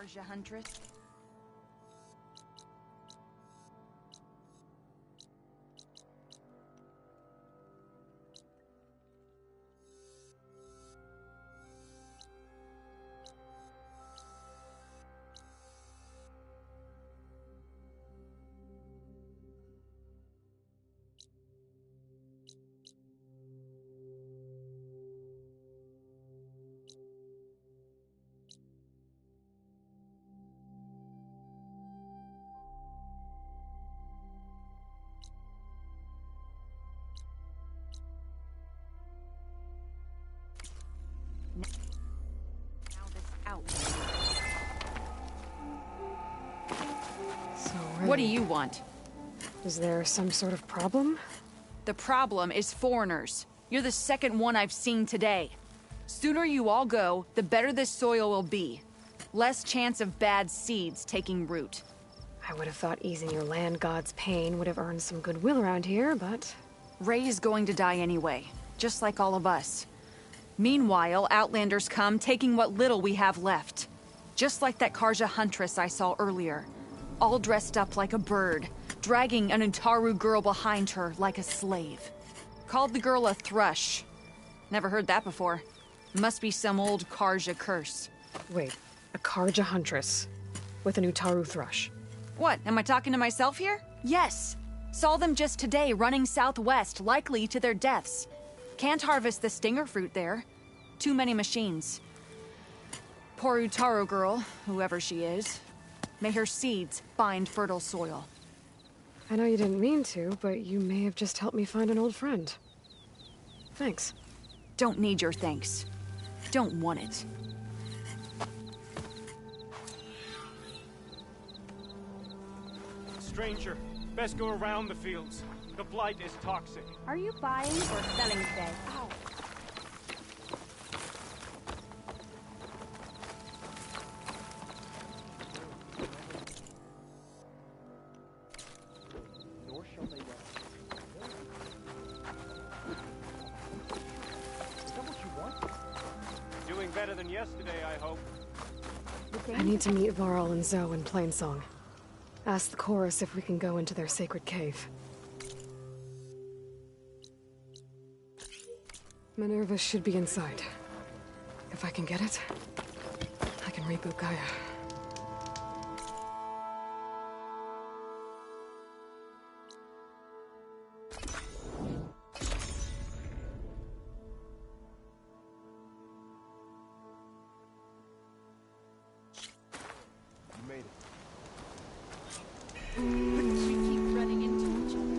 Karja Huntress? So, What do you want? Is there some sort of problem? The problem is foreigners. You're the second one I've seen today. Sooner you all go, the better this soil will be. Less chance of bad seeds taking root. I would have thought easing your land god's pain would have earned some goodwill around here, but... Ray is going to die anyway, just like all of us. Meanwhile, Outlanders come, taking what little we have left. Just like that Karja Huntress I saw earlier. All dressed up like a bird, dragging an Utaru girl behind her like a slave. Called the girl a thrush. Never heard that before. Must be some old Karja curse. Wait, a Karja Huntress with an Utaru thrush. What, am I talking to myself here? Yes. Saw them just today running southwest, likely to their deaths. Can't harvest the stinger fruit there. Too many machines. Poor Utaru girl, whoever she is. May her seeds find fertile soil. I know you didn't mean to, but you may have just helped me find an old friend. Thanks. Don't need your thanks. Don't want it. Stranger, best go around the fields. The blight is toxic. Are you buying or selling today? Ow. Nor shall they rest. Is that what you want? Doing better than yesterday, I hope. I need to meet Varl and Zoe in Plainsong. Ask the chorus if we can go into their sacred cave. Minerva should be inside. If I can get it, I can reboot Gaia. You made it. We keep running into each other.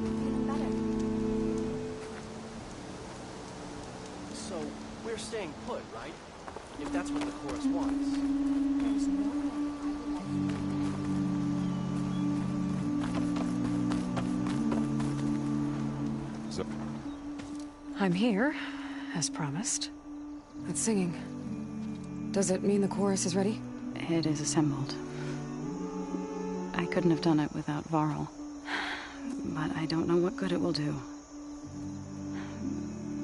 Feeling better. So, we're staying put, right? If that's what the chorus wants. There's no way I will let you. I'm here, as promised. That's singing. Does it mean the chorus is ready? It is assembled. I couldn't have done it without Varl. But I don't know what good it will do.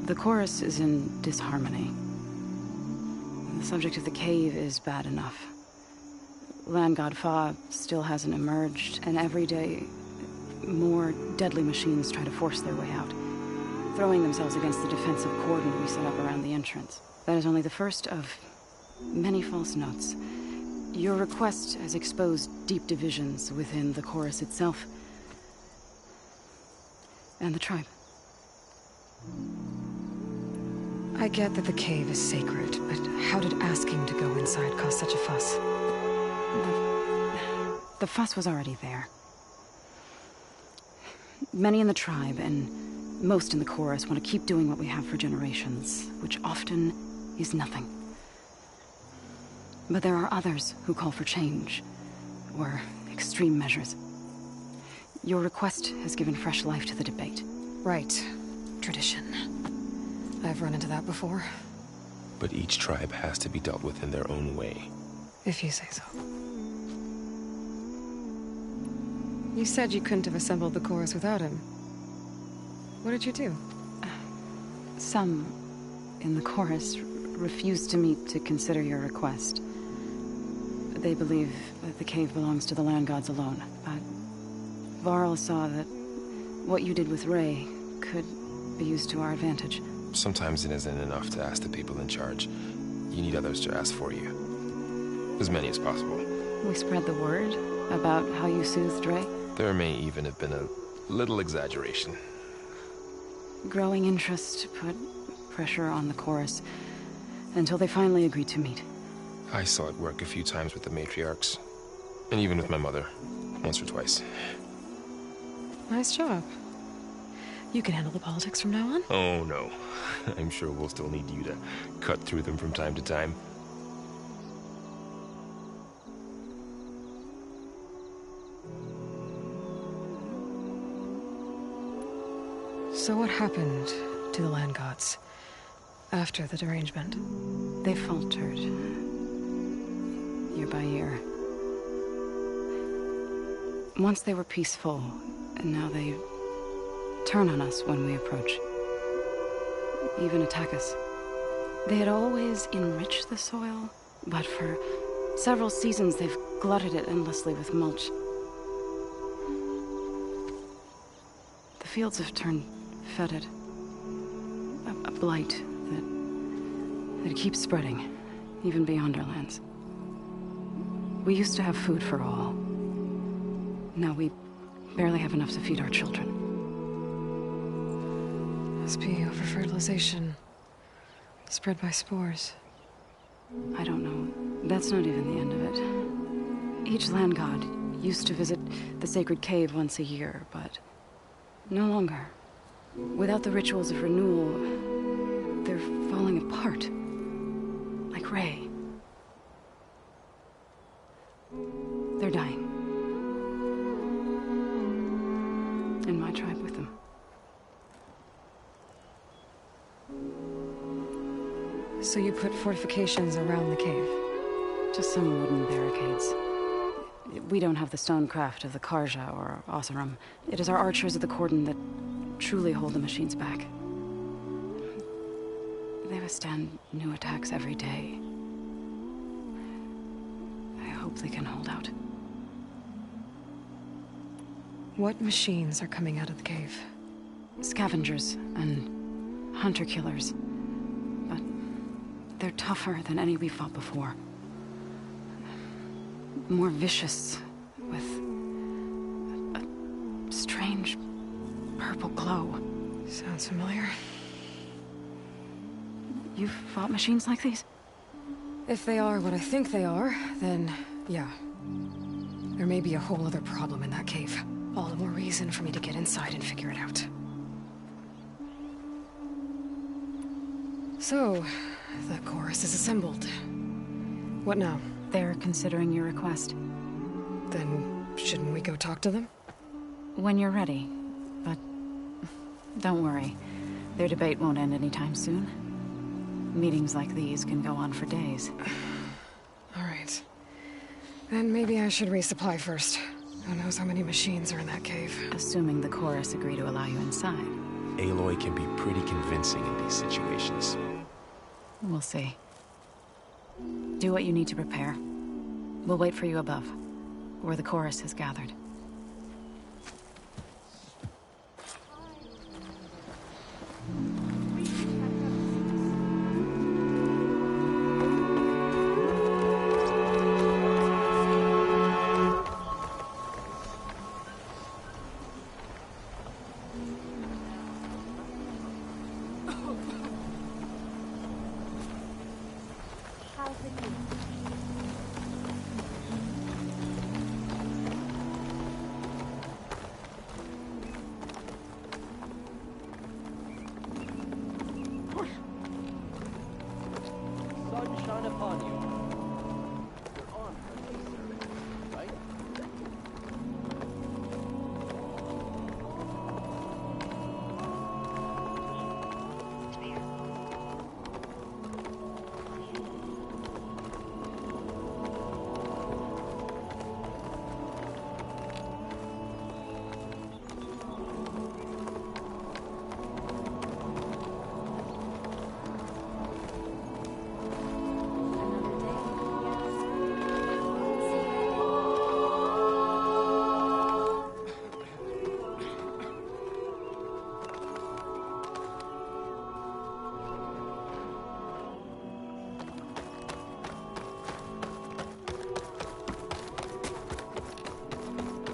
The chorus is in disharmony. The subject of the cave is bad enough. Land God Fa still hasn't emerged, and every day, more deadly machines try to force their way out, throwing themselves against the defensive cordon we set up around the entrance. That is only the first of many false notes. Your request has exposed deep divisions within the chorus itself and the tribe. I get that the cave is sacred, but how did asking to go inside cause such a fuss? The fuss was already there. Many in the tribe, and most in the chorus, want to keep doing what we have for generations, which often is nothing. But there are others who call for change, or extreme measures. Your request has given fresh life to the debate. Right. Tradition. I've run into that before. But each tribe has to be dealt with in their own way. If you say so. You said you couldn't have assembled the chorus without him. What did you do? Some in the chorus refused to meet to consider your request. They believe that the cave belongs to the land gods alone, but Varl saw that what you did with Ray could be used to our advantage. Sometimes it isn't enough to ask the people in charge. You need others to ask for you. As many as possible. We spread the word about how you soothed Ray. There may even have been a little exaggeration. Growing interest put pressure on the chorus until they finally agreed to meet. I saw it work a few times with the matriarchs. And even with my mother. Once or twice. Nice job. You can handle the politics from now on? Oh, no. I'm sure we'll still need you to cut through them from time to time. So what happened to the land gods after the derangement? They faltered. Year by year. Once they were peaceful, and now they turn on us when we approach. Even attack us. They had always enriched the soil, but for several seasons they've glutted it endlessly with mulch. The fields have turned fetid. A blight that keeps spreading, even beyond our lands. We used to have food for all. Now we barely have enough to feed our children. Must be over-fertilization. Spread by spores. I don't know. That's not even the end of it. Each land god used to visit the sacred cave once a year, but no longer. Without the rituals of renewal, they're falling apart. Like Ray. They're dying. And my tribe with them. So you put fortifications around the cave? Just some wooden barricades. We don't have the stonecraft of the Karja or Oseram. It is our archers of the Cordon that truly hold the machines back. They withstand new attacks every day. I hope they can hold out. What machines are coming out of the cave? Scavengers and hunter-killers. But they're tougher than any we fought before. More vicious, with a strange purple glow. Sounds familiar. You've fought machines like these? If they are what I think they are, then yeah. There may be a whole other problem in that cave. All the more reason for me to get inside and figure it out. So, the chorus is assembled. What now? They're considering your request. Then, shouldn't we go talk to them? When you're ready. But don't worry. Their debate won't end anytime soon. Meetings like these can go on for days. All right. Then maybe I should resupply first. Who knows how many machines are in that cave? Assuming the chorus agree to allow you inside. Aloy can be pretty convincing in these situations. We'll see. Do what you need to prepare. We'll wait for you above, where the chorus has gathered. How's the key?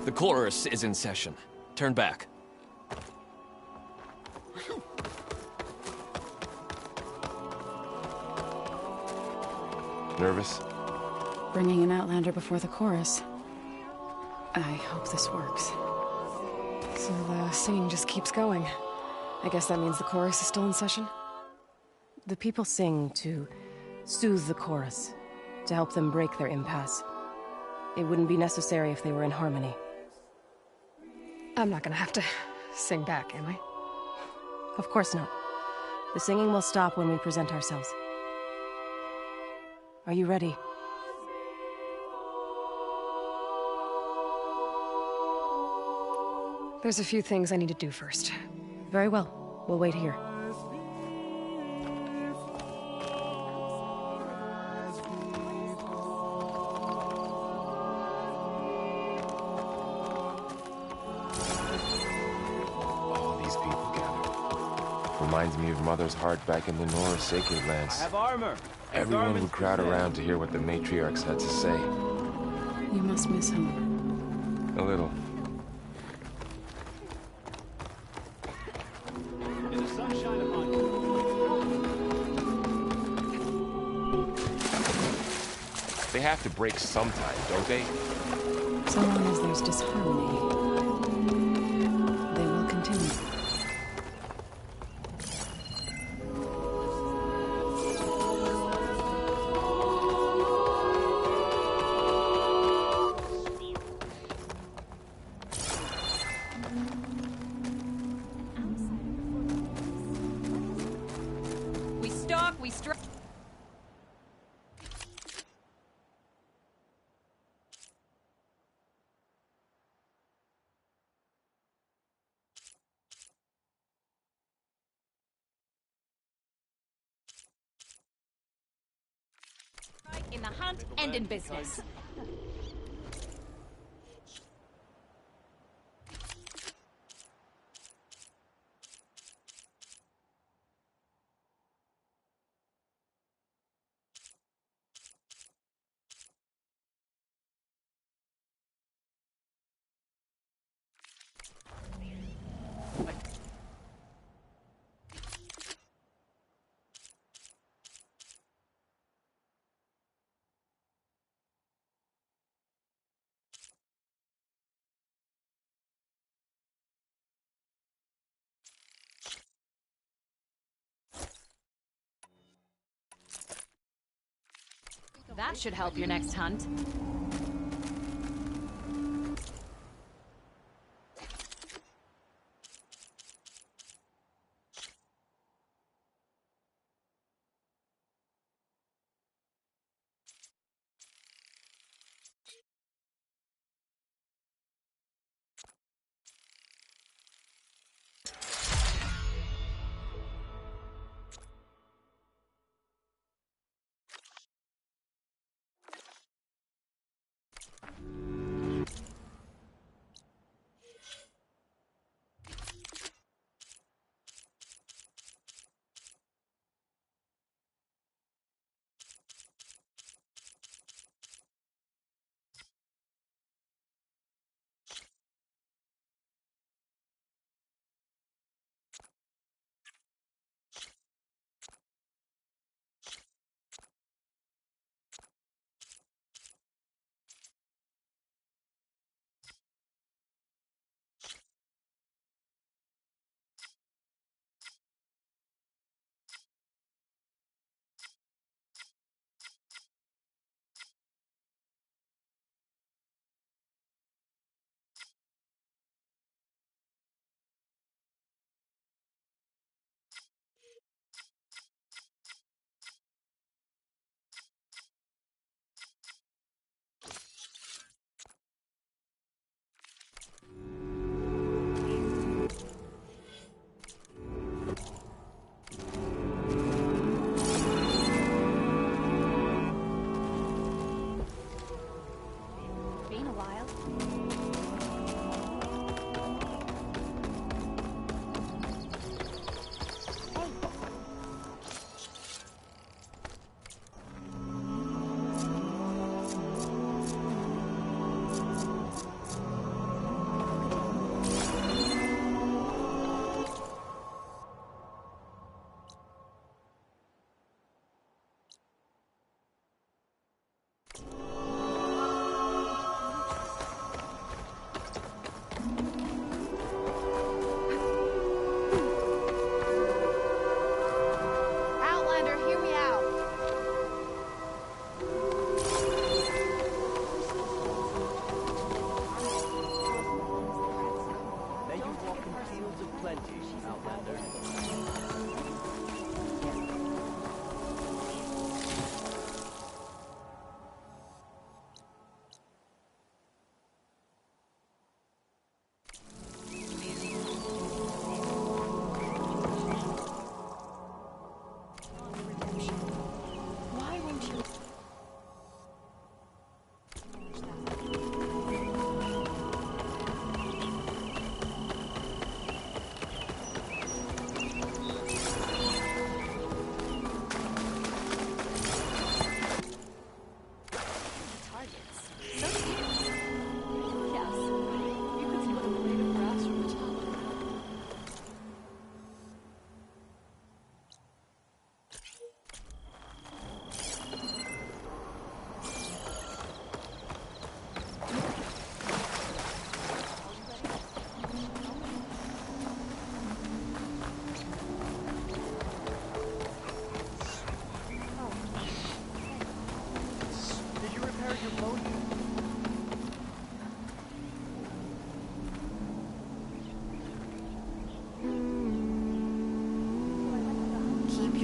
The chorus is in session. Turn back. Nervous? Bringing an Outlander before the chorus. I hope this works. So the singing just keeps going. I guess that means the chorus is still in session? The people sing to soothe the chorus, to help them break their impasse. It wouldn't be necessary if they were in harmony. I'm not gonna have to sing back, am I? Of course not. The singing will stop when we present ourselves. Are you ready? There's a few things I need to do first. Very well. We'll wait here. All these people gathered. Reminds me of Mother's heart back in the Nora Sacred Lands. I have armor. Everyone would crowd around to hear what the matriarchs had to say. You must miss him. A little. May the sun shine upon you. They have to break sometime, don't they? So long as there's disharmony, they will continue. We stalk, we strike. In the hunt and in business. That should help your next hunt.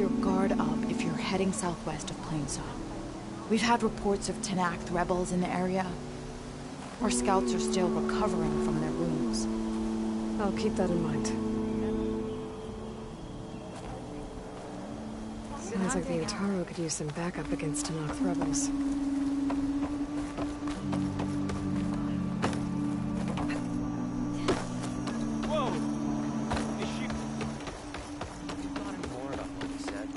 your guard up if you're heading southwest of Plainsaw. We've had reports of Tenakth rebels in the area. Our scouts are still recovering from their wounds. I'll keep that in mind. Sounds like the Utaru could use some backup against Tenakth rebels. Whoa! Is she... You've gotten more about what he said.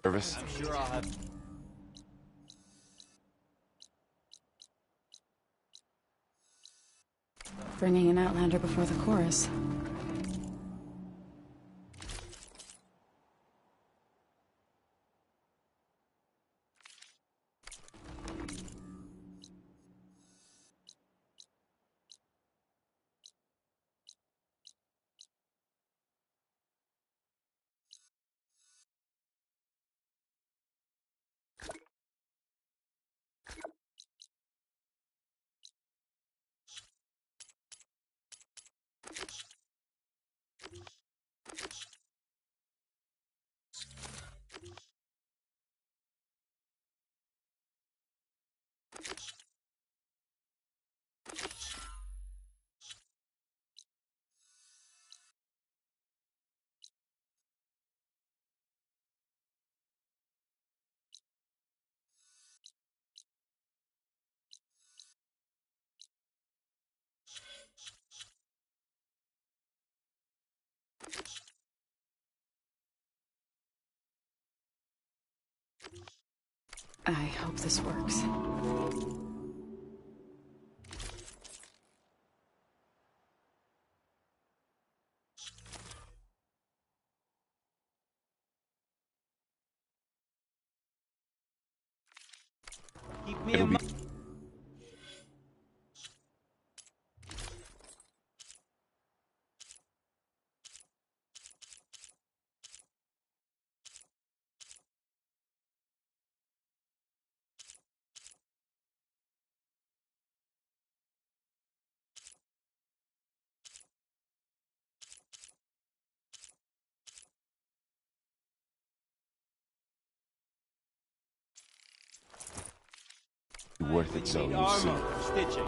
Nervous? I'm sure I'll have... Bringing an Outlander before the chorus. I hope this works. Keep me It'll in be... mind. worth it, so you see. Armor, stitching.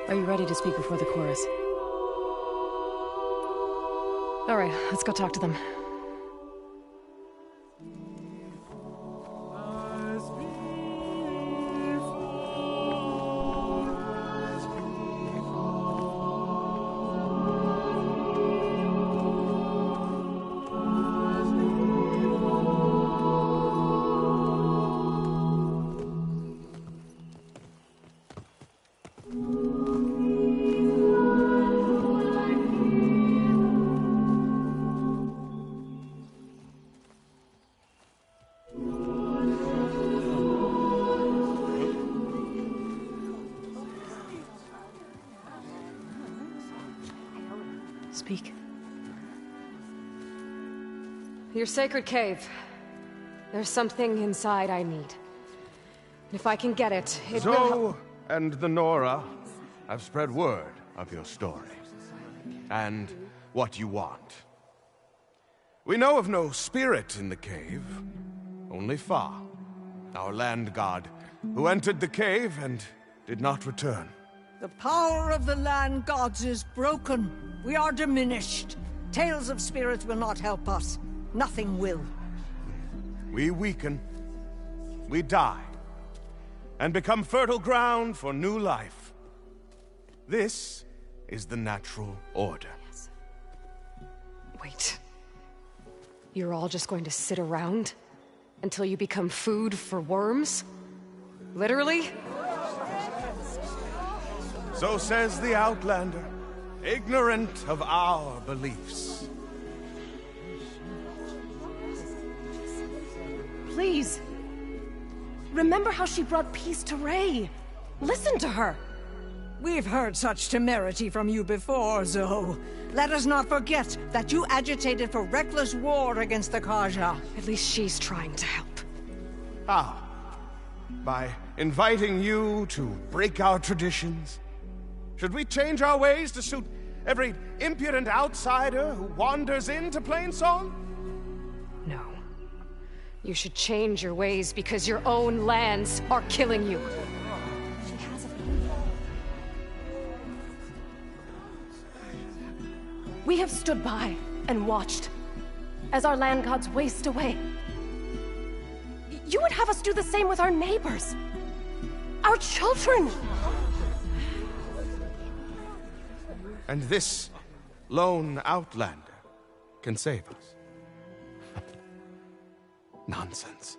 Are you ready to speak before the chorus? All right, let's go talk to them. Speak. Your sacred cave. There's something inside I need. If I can get it, it will help. Zoe and the Nora have spread word of your story. And what you want. We know of no spirit in the cave. Only Fa, our land god, who entered the cave and did not return. The power of the land gods is broken. We are diminished. Tales of spirits will not help us. Nothing will. We weaken. We die. And become fertile ground for new life. This is the natural order. Yes. Wait. You're all just going to sit around? Until you become food for worms? Literally? So says the Outlander, ignorant of our beliefs. Please. Remember how she brought peace to Ray. Listen to her. We've heard such temerity from you before, Zoe. Let us not forget that you agitated for reckless war against the Carja. At least she's trying to help. Ah. By inviting you to break our traditions? Should we change our ways to suit every impudent outsider who wanders into Plainsong? No. You should change your ways because your own lands are killing you. She has a We have stood by and watched as our land gods waste away. You would have us do the same with our neighbors. Our children. And this lone Outlander can save us. Nonsense.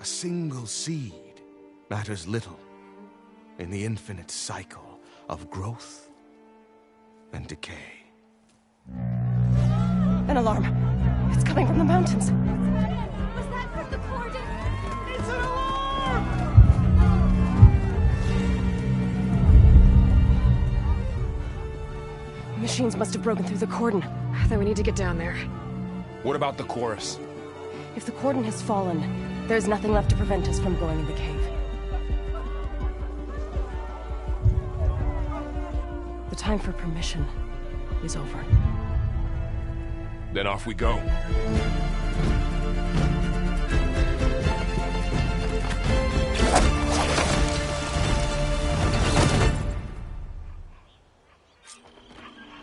A single seed matters little in the infinite cycle of growth and decay. An alarm. It's coming from the mountains. Was that from the Corden? It's an alarm! Machines must have broken through the cordon. Then we need to get down there. What about the chorus? If the cordon has fallen, there's nothing left to prevent us from going in the cave. The time for permission is over. Then off we go.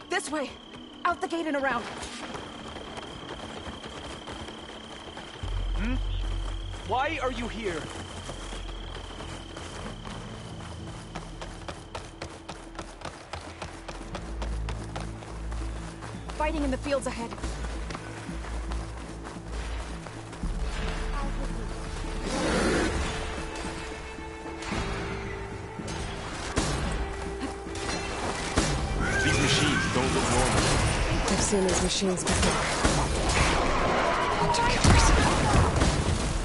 This way! Out the gate and around! Why are you here? Fighting in the fields ahead. These machines don't look normal. I've seen these machines before. Hunter killers.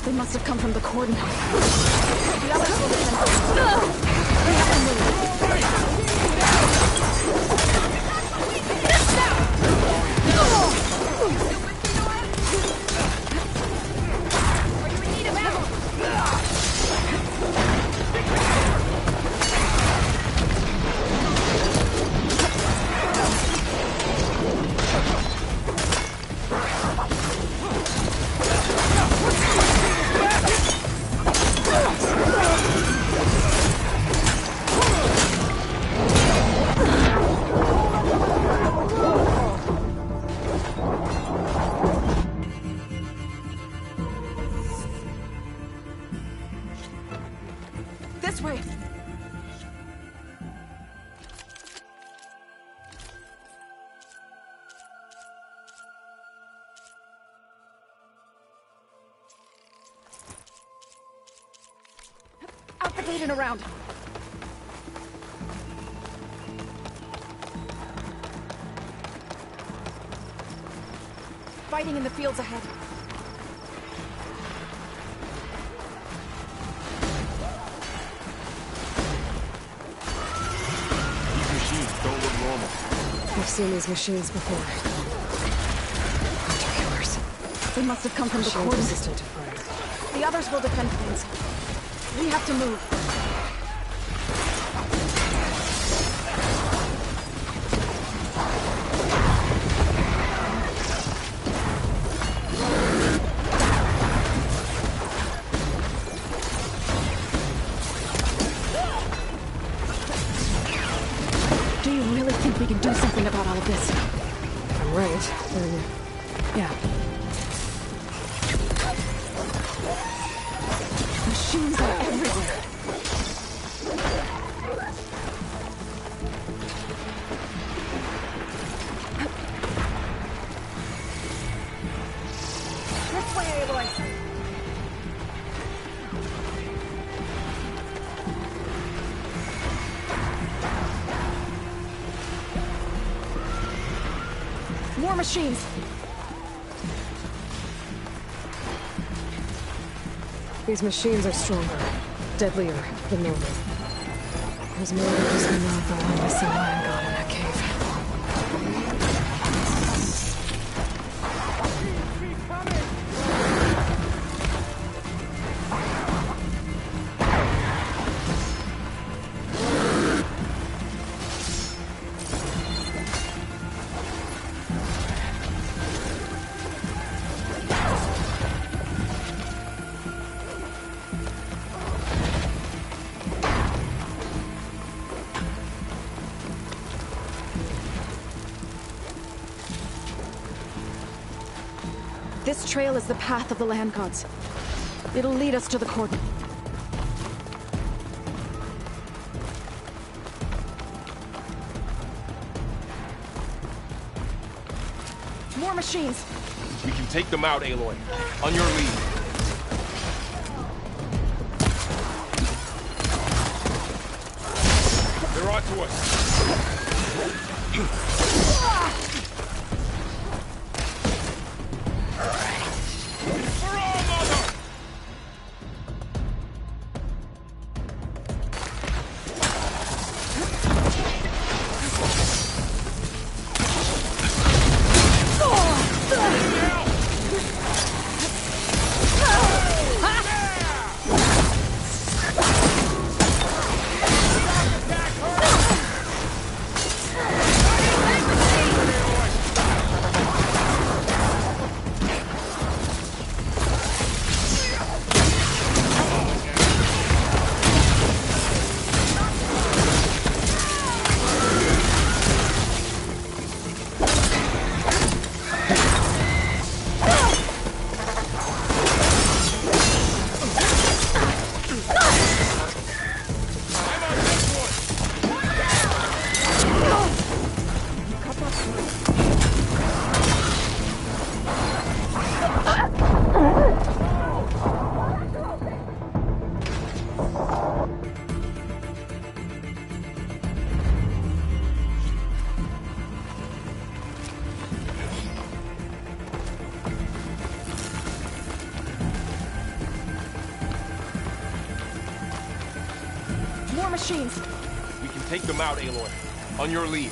They must have come from the cordon. The others will defend us. We have to move. Are you in need of ammo? This way. Out the gate and around. Fighting in the fields ahead. These machines don't look normal. I've seen these machines before. Hunter killers. They must have come from the Shield cordon. resistant to fire. The others will defend things. We have to move. Do you really think we can do something about all of this? If I'm right, then... yeah. Machines are everywhere. This way, Aloy. More machines! These machines are stronger, deadlier than normal. There's more than just enough behind us and Land God in that cave. This trail is the path of the Land Gods. It'll lead us to the cordon. More machines! We can take them out, Aloy. On your lead. They're on to us. More machines! We can take them out, Aloy. On your lead.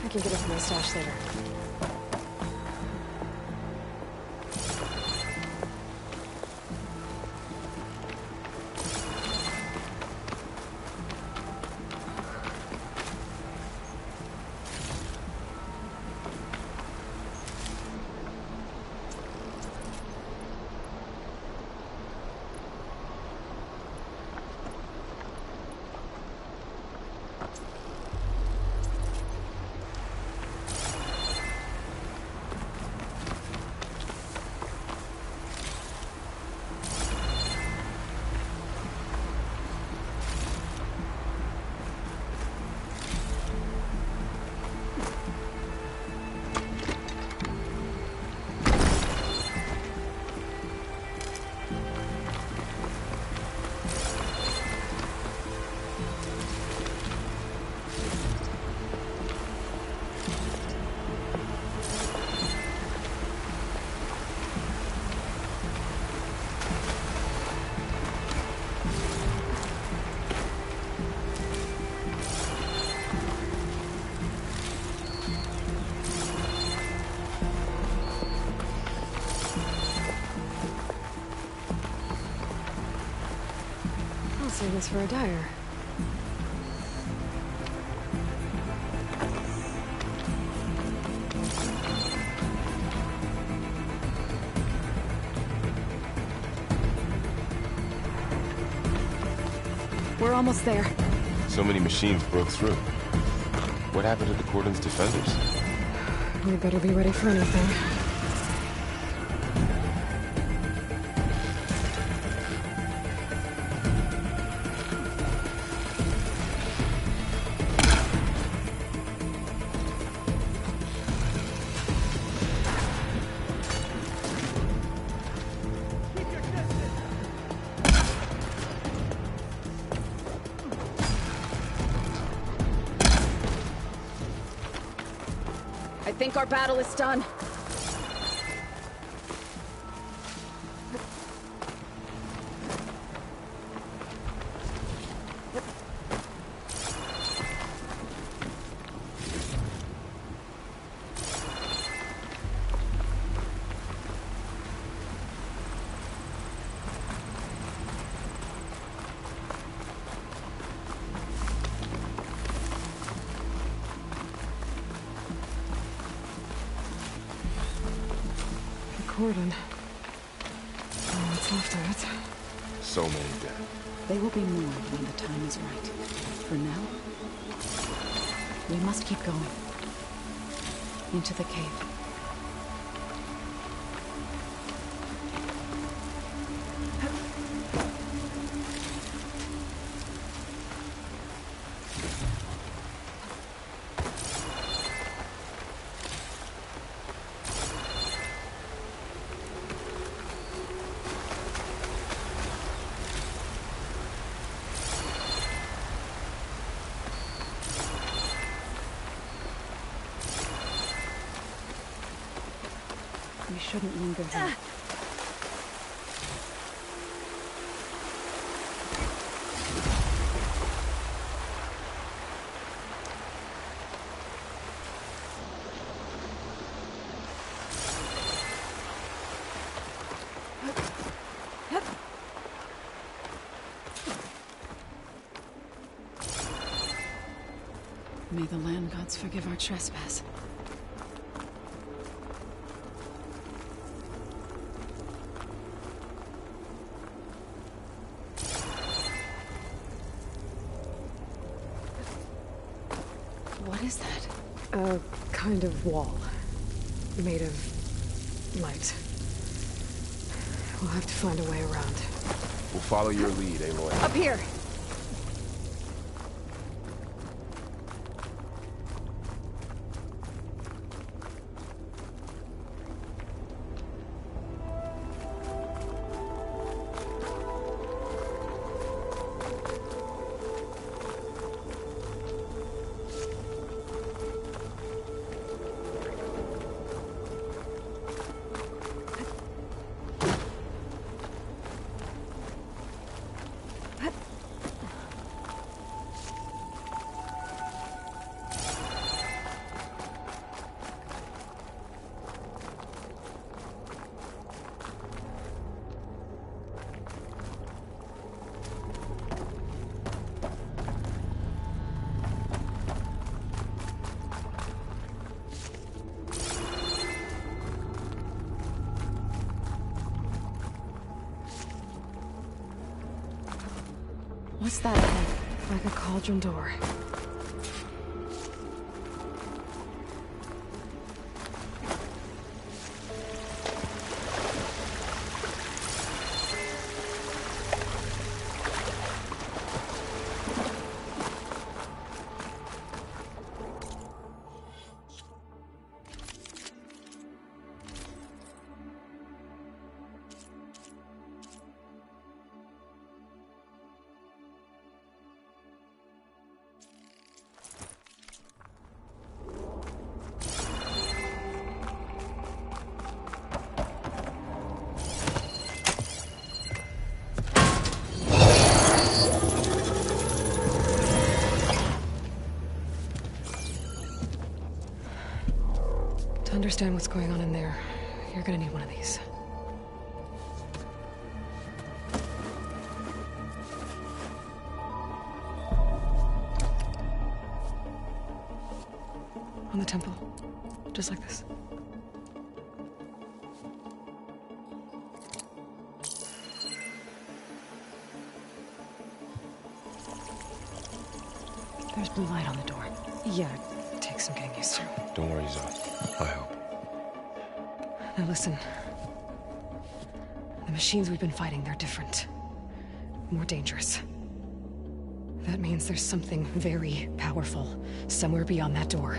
I can get it from my stash later. Save this for a dyer. We're almost there. So many machines broke through. What happened to the Cordon's defenders? We better be ready for anything. I think our battle is done. Cordon. Oh, what's left of it? So many dead. They will be more when the time is right. For now, we must keep going. Into the cave. We shouldn't linger here. May the land gods forgive our trespass. What is that? A kind of wall. Made of light. We'll have to find a way around. We'll follow your lead, Aloy. Up here! What's that ahead? Like a cauldron door. To understand what's going on in there, you're gonna need one of these. On the temple. Just like this. There's blue light on the door. Yeah, it takes some getting used to. Don't worry, Zoe. I help. Now listen. The machines we've been fighting, they're different. More dangerous. That means there's something very powerful somewhere beyond that door.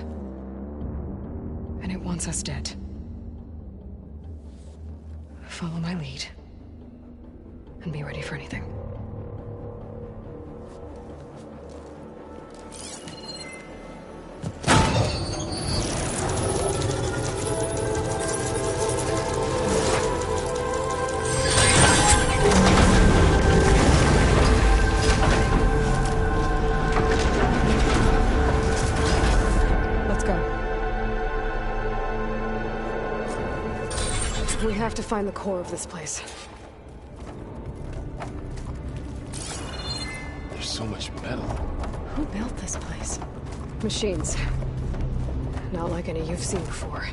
And it wants us dead. Follow my lead. And be ready for anything. We have to find the core of this place. There's so much metal. Who built this place? Machines. Not like any you've seen before.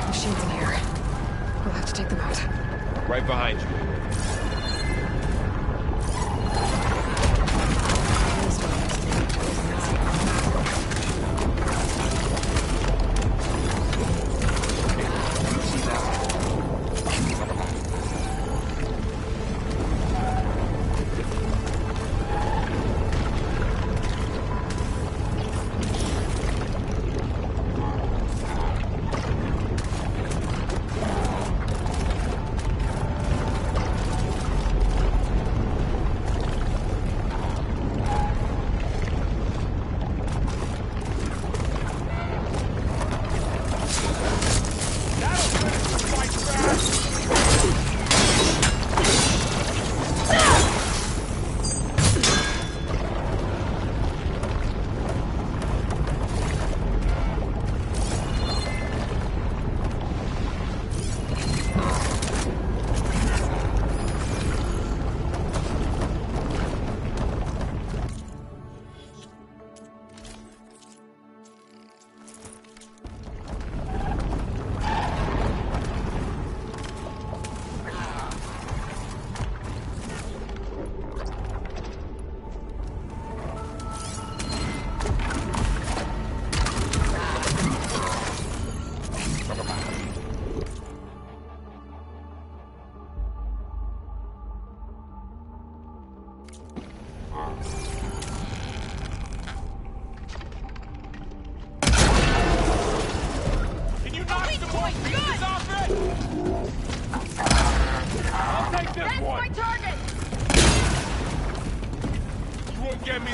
Machines in here. We'll have to take them out. Right behind you.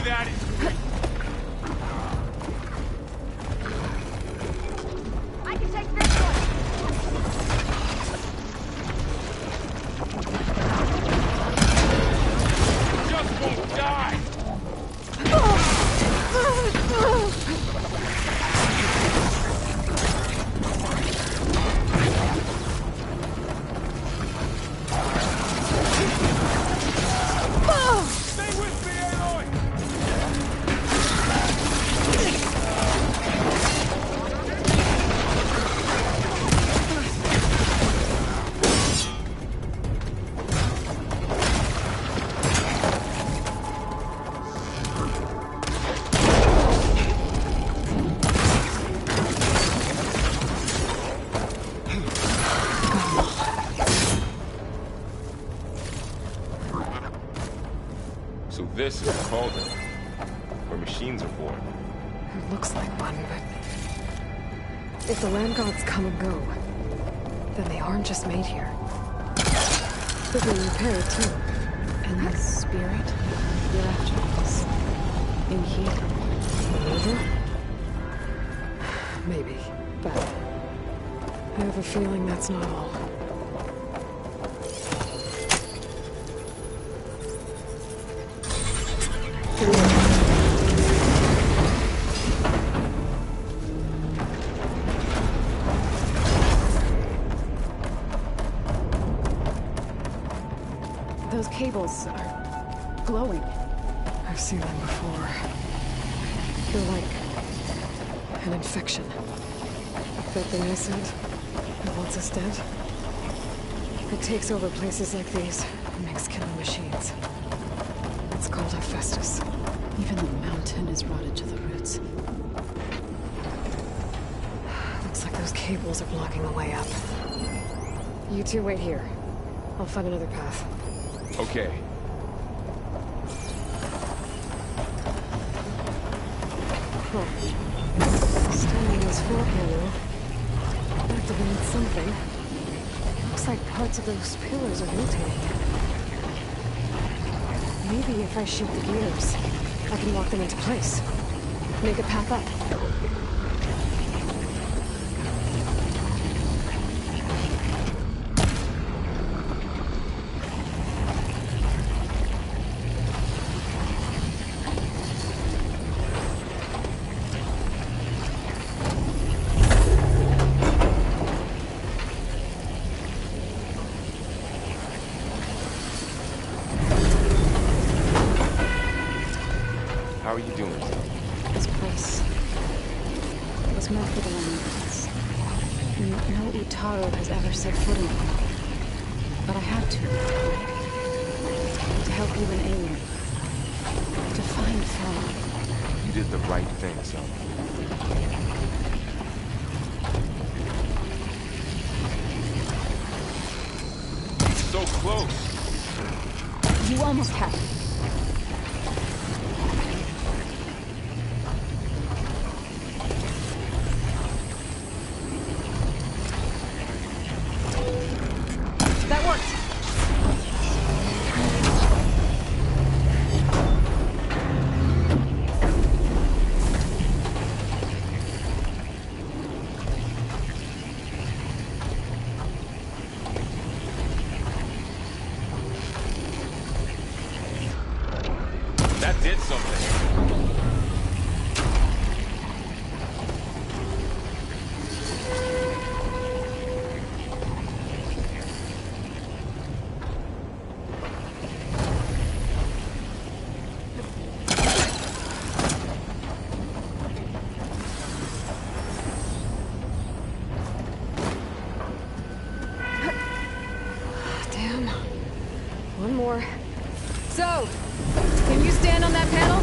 with that is I can take this one. just won't die! Stay with me, Aloy! So this is the cauldron, where machines are born. It looks like one, but... if the land gods come and go, then they aren't just made here. But they're repaired, too. And the spirit hereafter is in here. Over? Maybe, but... I have a feeling that's not all. Those cables are glowing. I've seen them before. They're like an infection. That thing I said, that wants us dead. It takes over places like these and makes killing machines. It's called Hephaestus. Even the mountain is rotted to the roots. Looks like those cables are blocking the way up. You two wait here. I'll find another path. Okay. Standing in this floor panel activated something. Looks like parts of those pillars are rotating. Maybe if I shoot the gears, I can lock them into place. Make a path up. How are you doing? This place was meant for the Lamanites. No Utaro has ever set foot in it. But I had to. To help you and Aloy. To find Thrawn. You did the right thing, son. So close! You almost had it. That worked! That did something. Damn. One more. So, can you stand on that panel?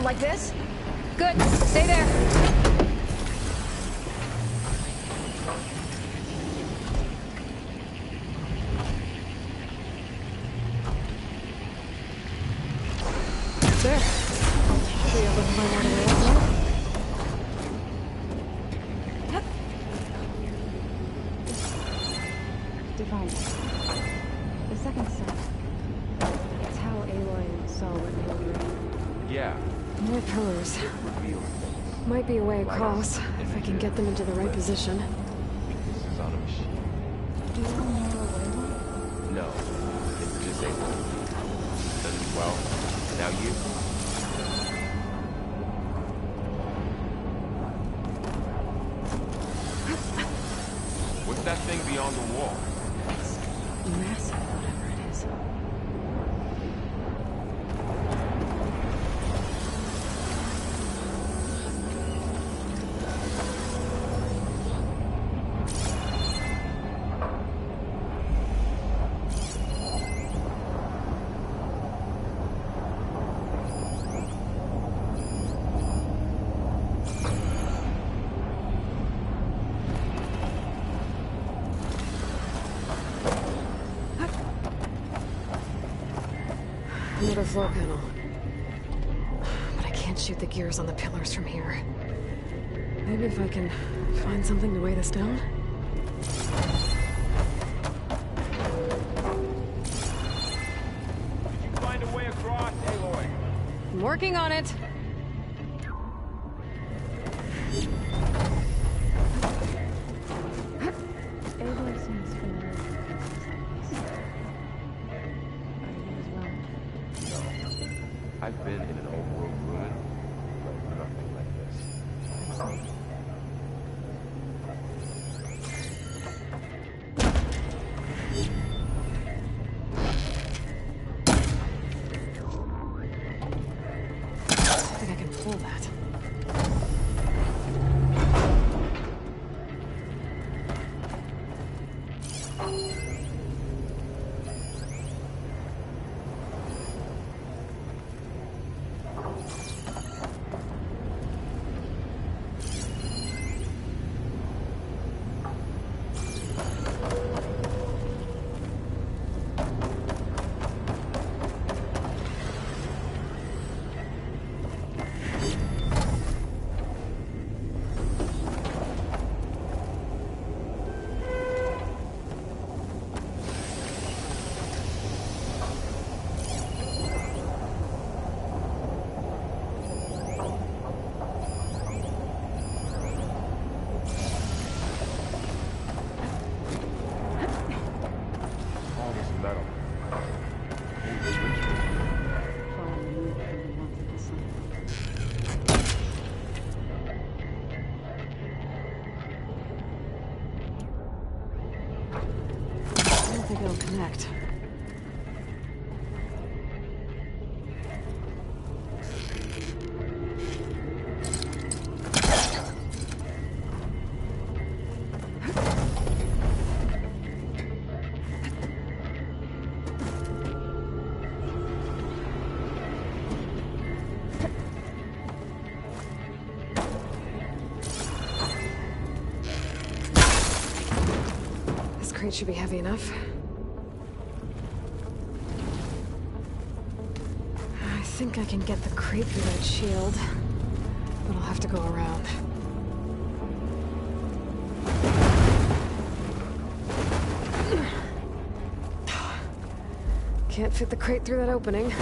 Like this? Good. Stay there. There. Should be able to find out a way up now. Divine. This second set. It's how Aloy saw what they were. Yeah. More pillars. Might be a way across, if I can get them into the right position. Weaknesses on a machine. Do you know Layla? No. It's disabled. And, well, now you. What's that thing beyond the wall? It's massive, whatever it is. Another floor panel. But I can't shoot the gears on the pillars from here. Maybe if I can find something to weigh this down? Did you find a way across, Aloy? I'm working on it. Aloy seems familiar with places like this. Are you as well? I've been in an old world ruin, but nothing like this. I think I can pull that. All this metal. Far removed from the warmth of the sun. I don't think it'll connect. This crate should be heavy enough. I think I can get the crate through that shield, but I'll have to go around. Can't fit the crate through that opening.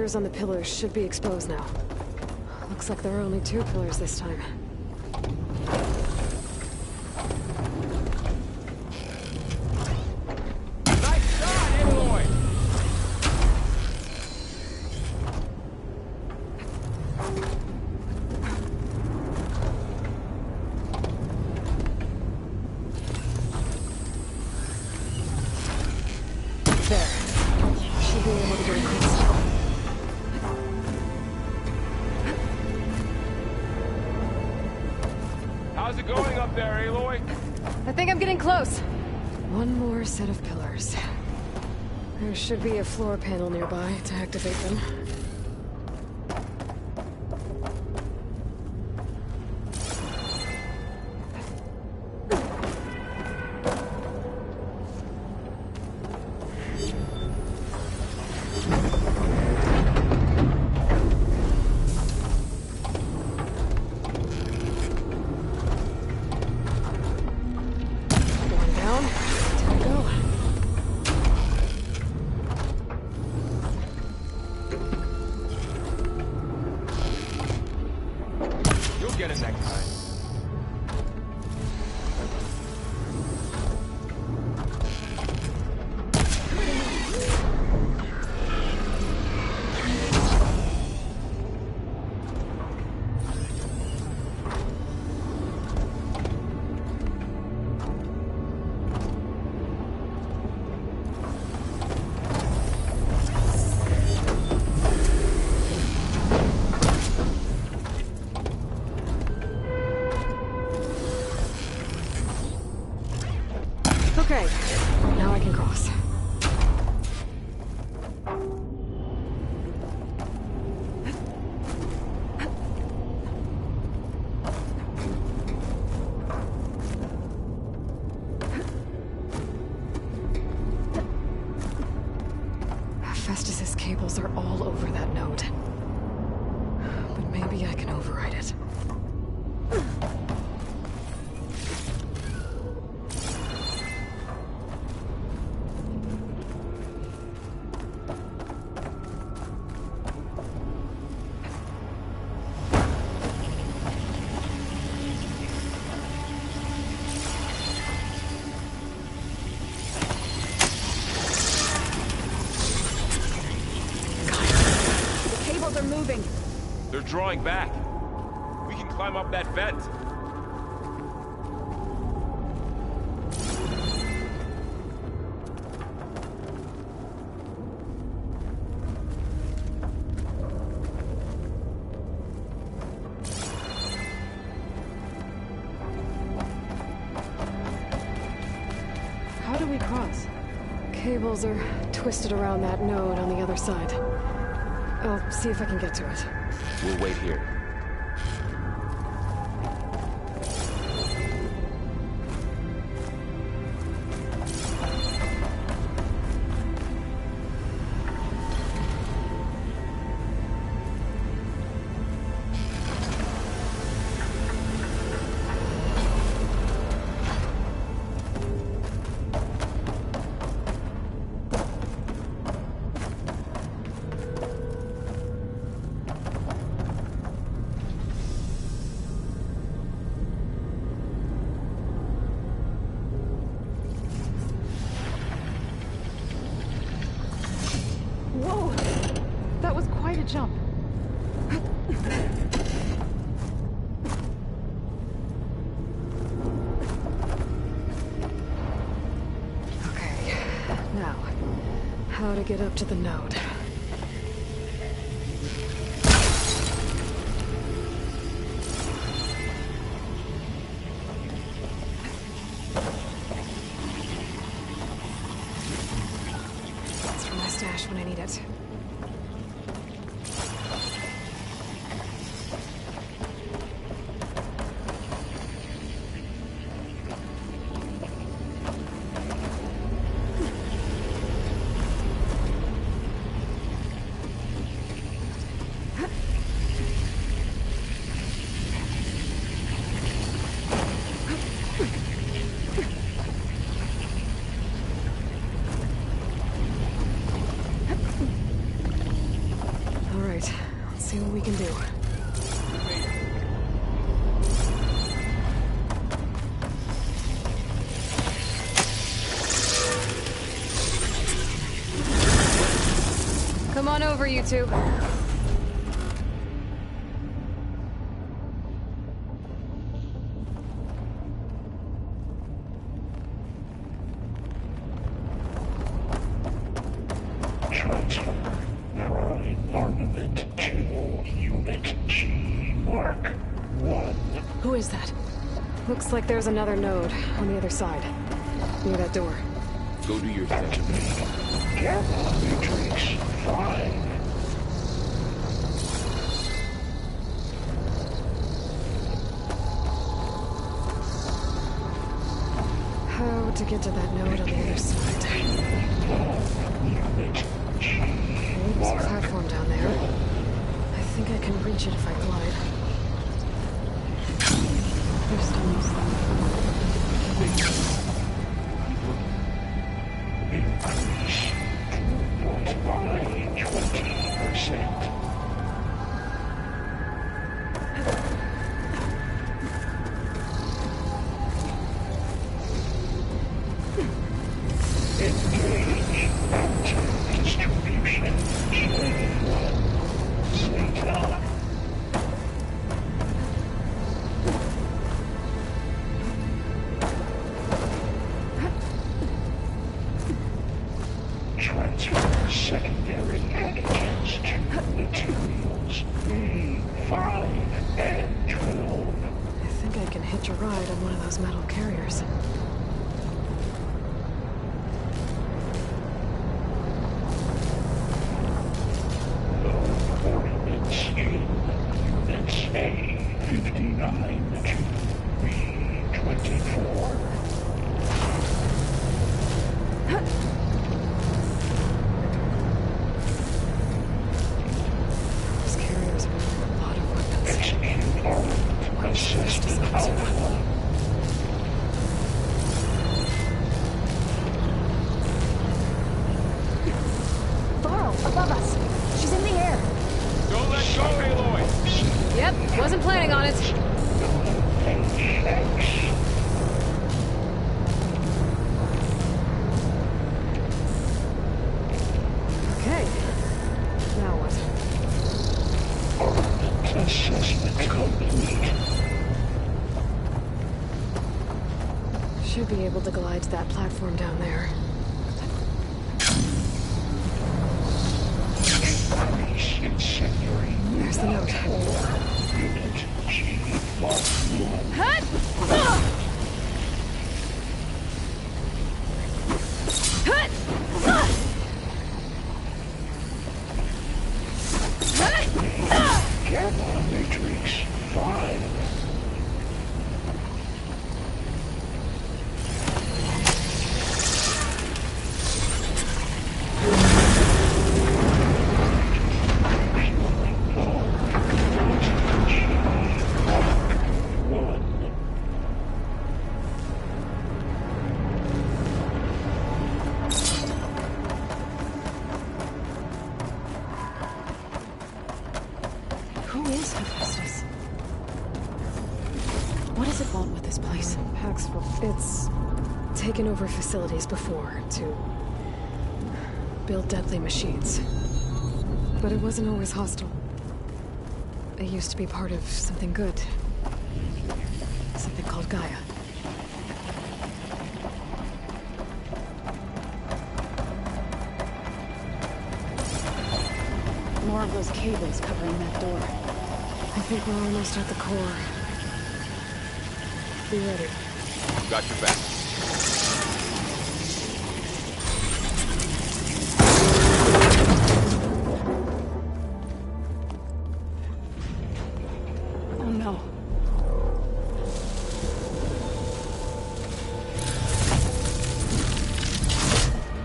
gears on the pillars should be exposed now. Looks like there are only 2 pillars this time. Nice shot, Aloy! There. Should be able to get across now. How's it going up there, Aloy? I think I'm getting close. One more set of pillars. There should be a floor panel nearby to activate them. Get it next time. Okay, now I can cross. Festus's cables are all over that node. But maybe I can override it. Moving. They're drawing back. We can climb up that vent. How do we cross? Cables are twisted around that node on the other side. I'll see if I can get to it. We'll wait here. Whoa! That was quite a jump. Okay, now, how to get up to the node. That's for my stash when I need it. on over, you two. Transfer Prime Armament to Unit G Mark 1. Who is that? Looks like there's another node on the other side, near that door. Go do your thing. Activate Gamma Matrix 5. How to get to that node on the other side? Unit G Okay, there's a platform down there. I think I can reach it if I glide. There's stones. Increase throughput by 20%. Engage distribution chain 1. Zeta. Transfer secondary antigens to materials E5 and 12. I think I can hitch a ride on one of those metal carriers. Ordnance in Units A59 to B24. Those carriers are a lot of weapons. Execute armament assisted alpha. Varl, above us. She's in the air. Don't let go, Aloy! Yep, wasn't planning on it. Okay. Now what? Armament assessment complete. Should be able to glide to that platform down there. Increase incendiary. There's the note. Unit G Mark 1. Gamma Matrix 5. Who is Hephaestus? What does it want with this place? Paxful. It's taken over facilities before to build deadly machines. But it wasn't always hostile. It used to be part of something good. Something called Gaia. More of those cables covering that door. I think we're almost at the core. Be ready. Got your back. Oh no.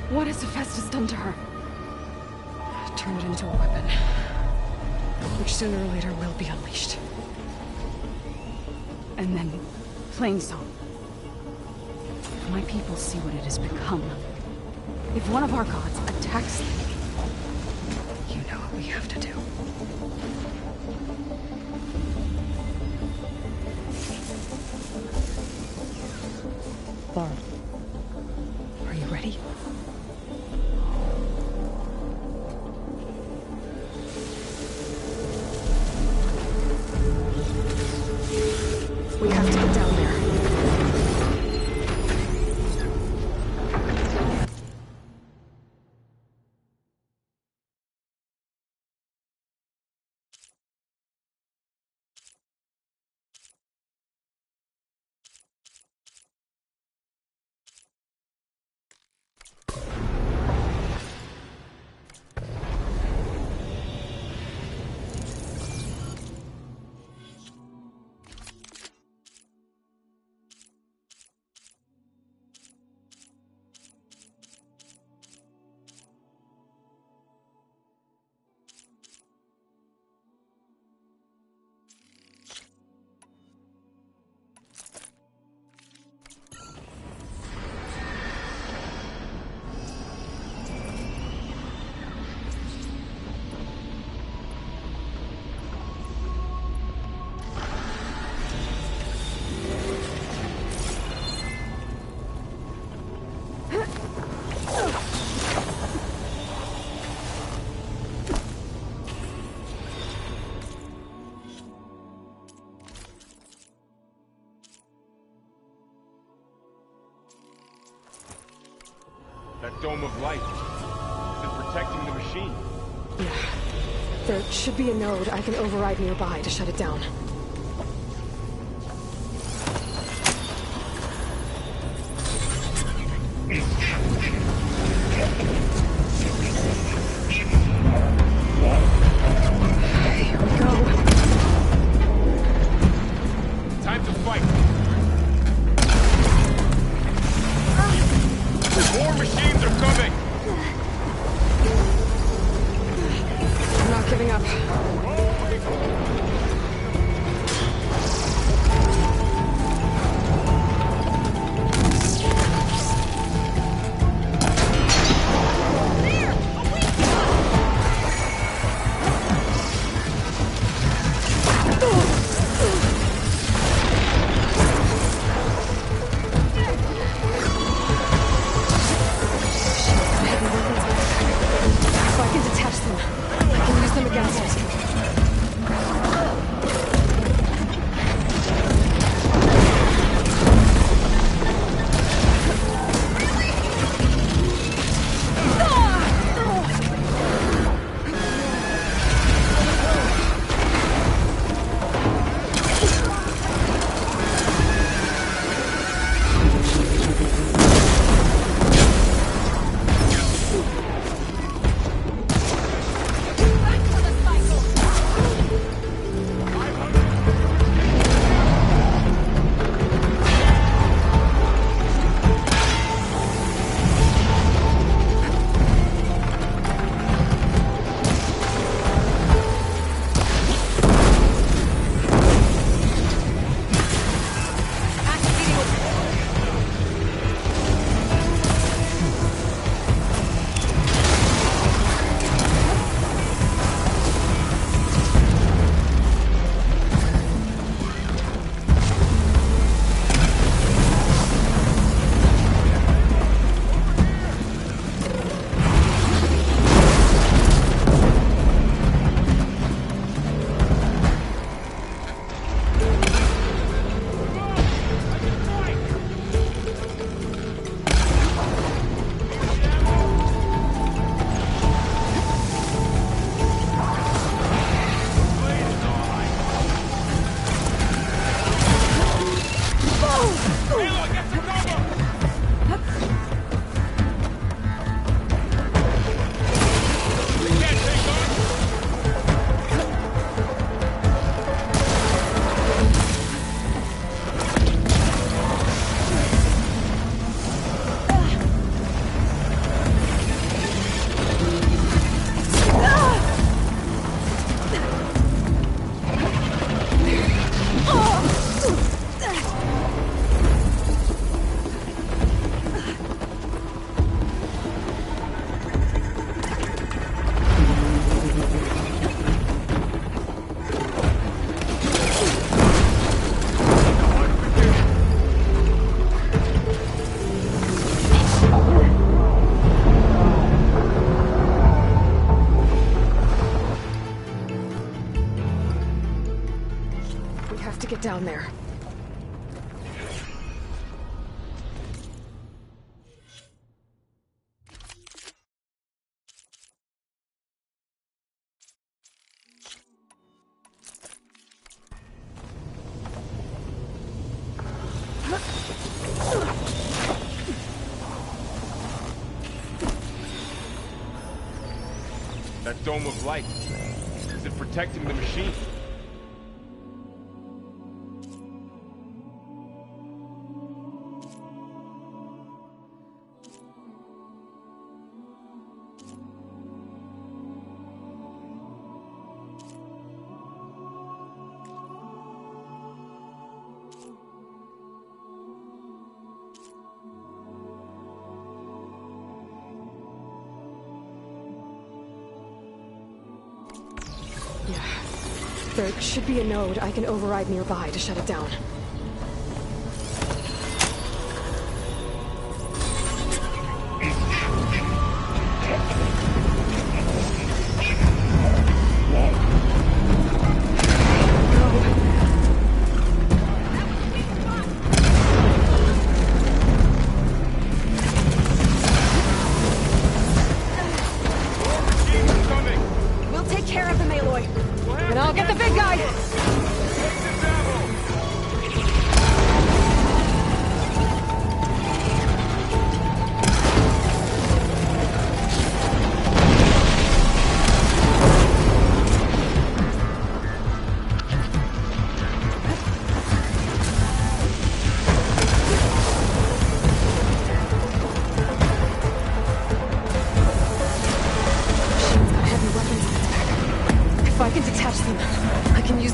What has Hephaestus done to her? Turn it into a weapon. Which sooner or later will be unleashed. And then, Plainsong. If my people see what it has become, if one of our gods attacks them, You know what we have to do. Varl, Are you ready? That dome of light. Is it protecting the machine? Yeah. There should be a node I can override nearby to shut it down. Here we go. Time to fight. More machines are coming. I'm not giving up. If I can detach them, I can use them against us. Get down there. That dome of light. Is it protecting the machine? Yeah. There should be a node I can override nearby to shut it down.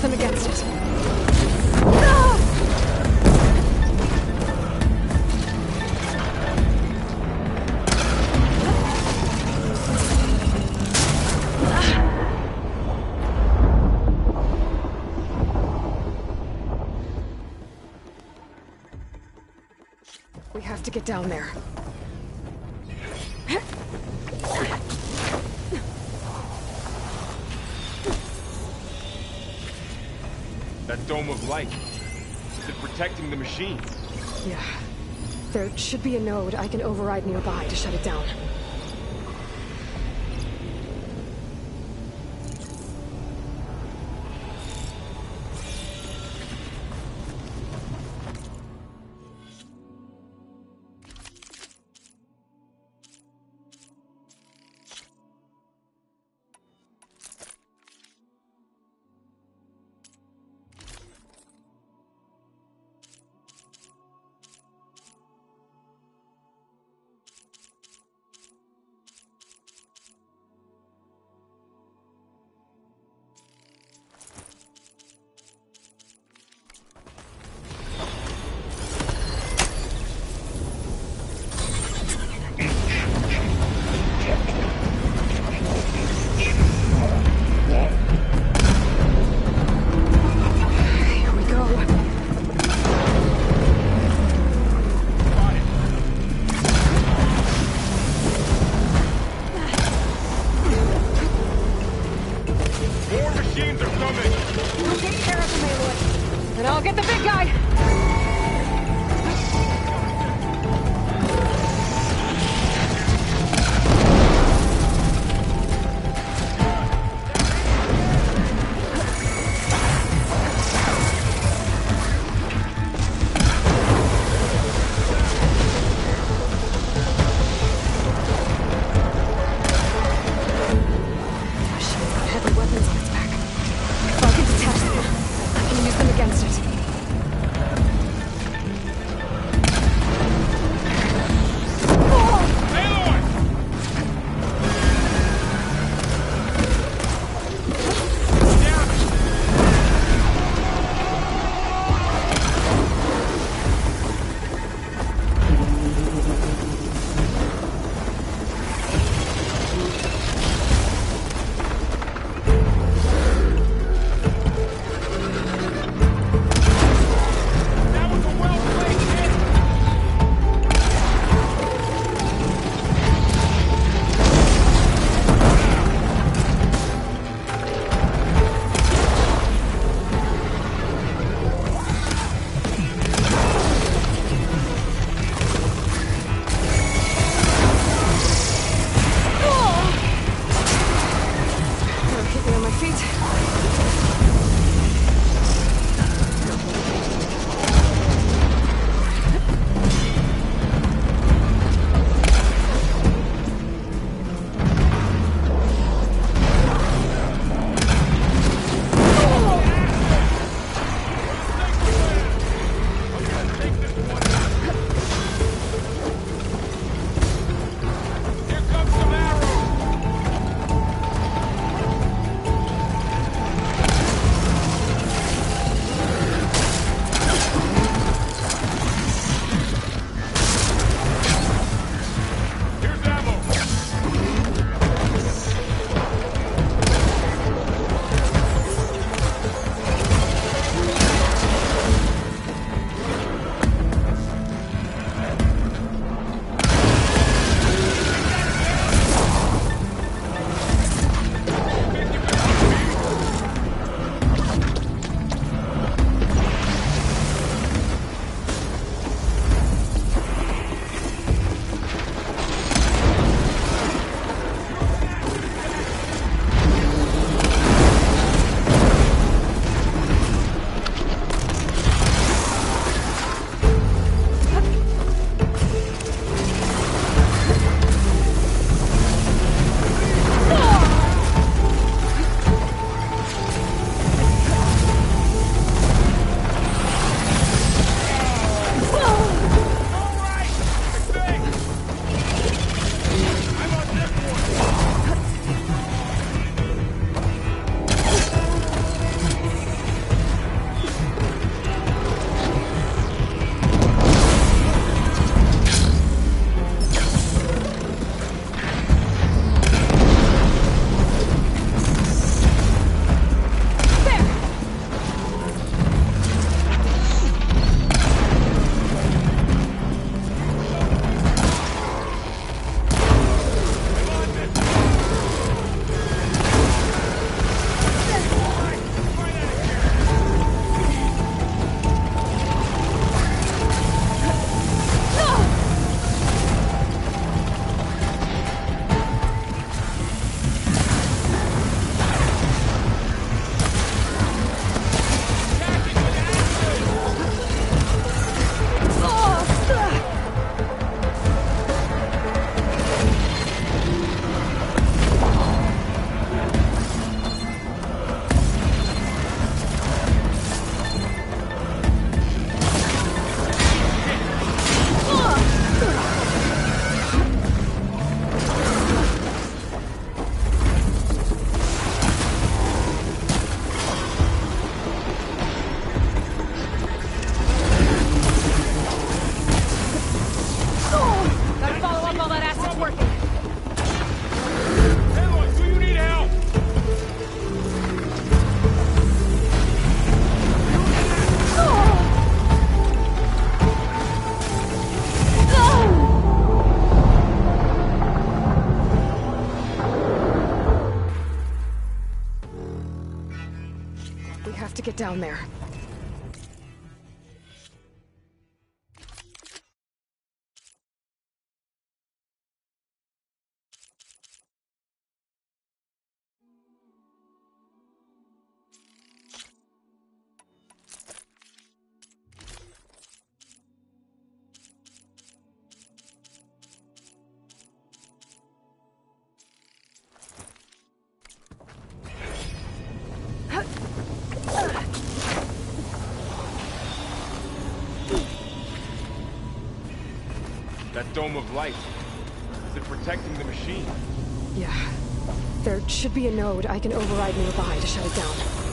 them against it. We have to get down there. That dome of light. Is it protecting the machine? Yeah. There should be a node I can override nearby to shut it down. get down there. That dome of light. Is it protecting the machine? Yeah. There should be a node I can override nearby to shut it down.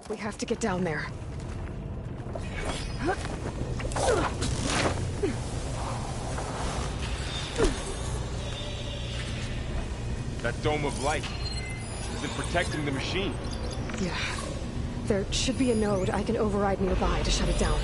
We have to get down there. That dome of light. Is it protecting the machine? Yeah. There should be a node I can override nearby to shut it down.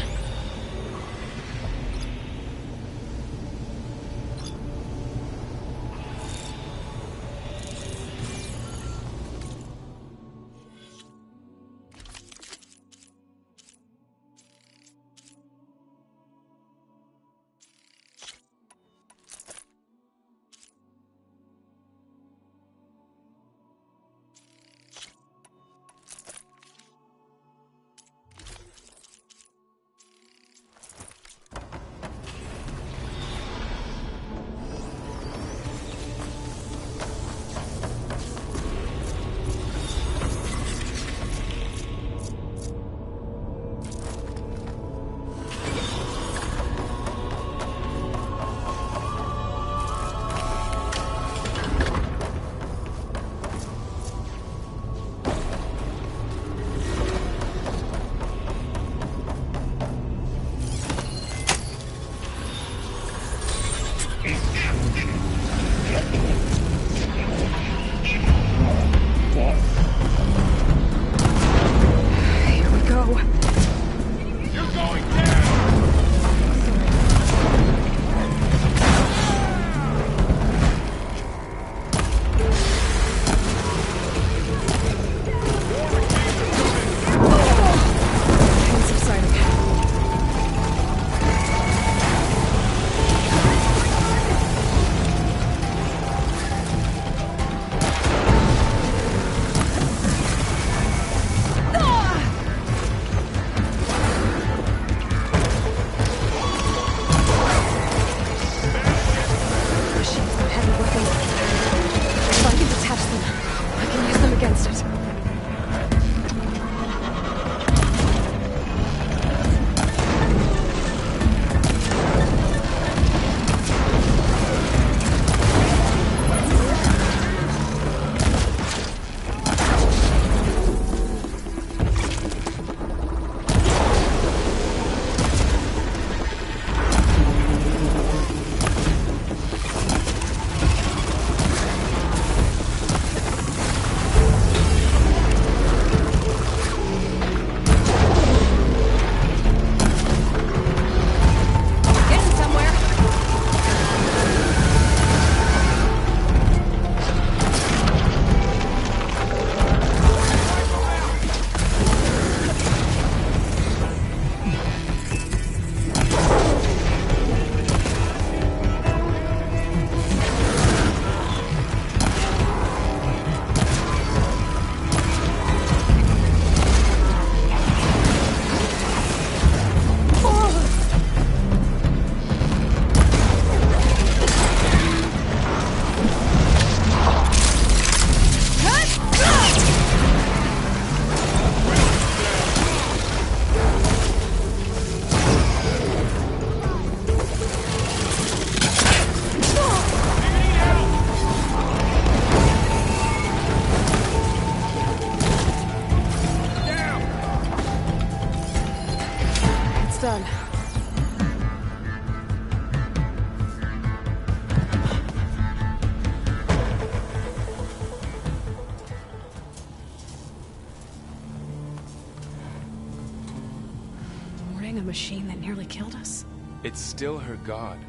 machine that nearly killed us? It's still her god.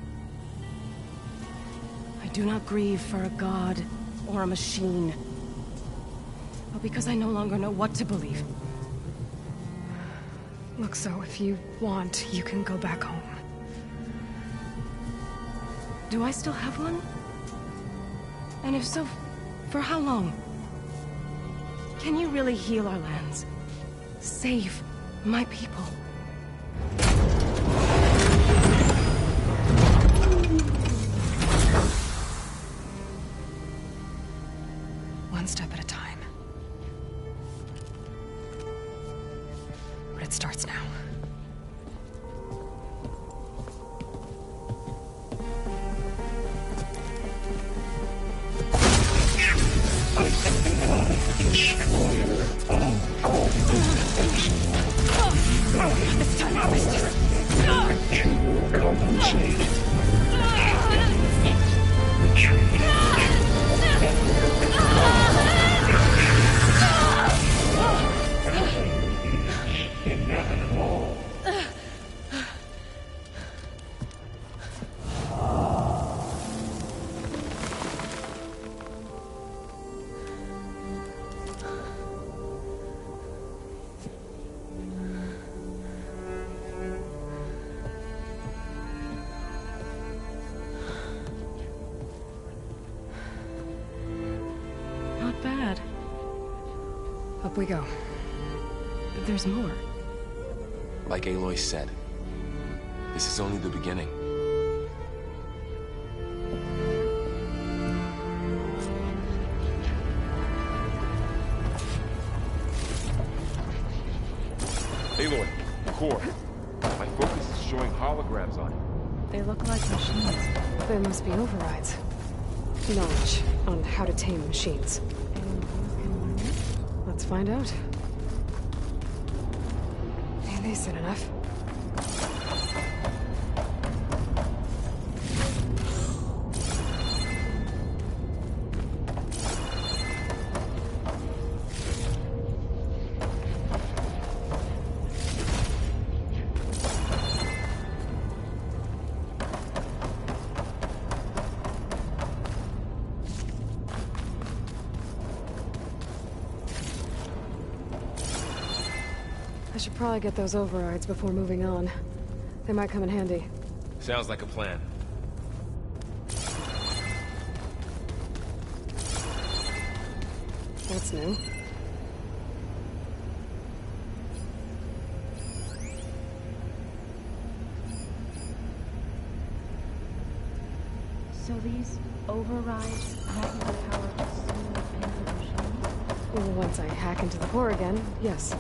I do not grieve for a god or a machine, but because I no longer know what to believe. Look, so if you want, you can go back home. Do I still have one? And if so, for how long? Can you really heal our lands? Save my people? One step at a time. But it starts now. This time I was just... To compensate. Inevitable. Not bad. Up we go. There's more. Like Aloy said, this is only the beginning. Aloy, core. My focus is showing holograms on it. They look like machines. There must be overrides. Knowledge on how to tame machines. Let's find out. Ain't they said enough? I should probably get those overrides before moving on. They might come in handy. Sounds like a plan. That's new. So these overrides grant you the power to smooth into the machine? Well, once I hack into the core again, yes.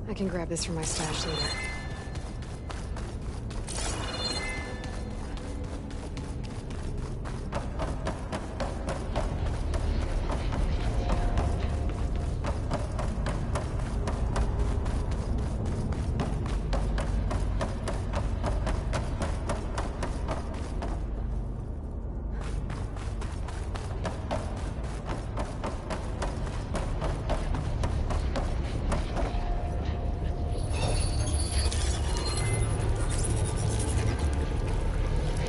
I can grab this from my stash later.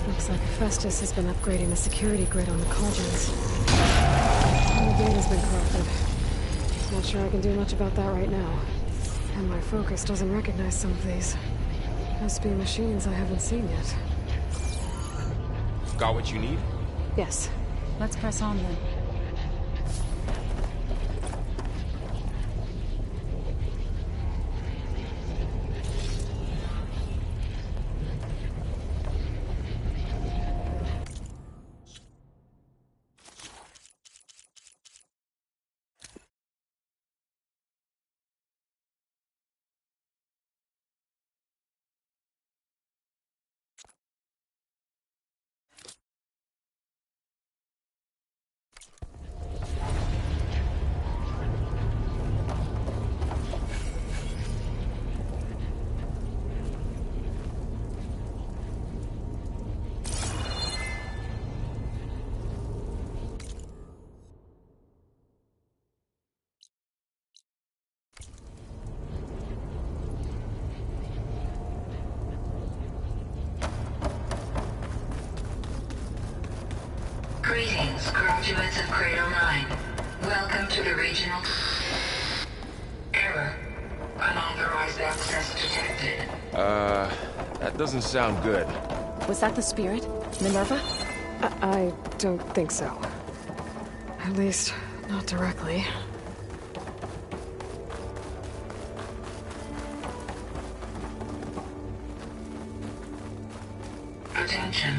Looks like Festus has been upgrading the security grid on the cauldrons. And the data's been corrupted. Not sure I can do much about that right now. And my focus doesn't recognize some of these. Must be machines I haven't seen yet. Got what you need? Yes. Let's press on then. Greetings, graduates of Cradle 9. Welcome to the regional... Error. Unauthorized access detected. That doesn't sound good. Was that the spirit? Minerva? I don't think so. At least, not directly. Attention.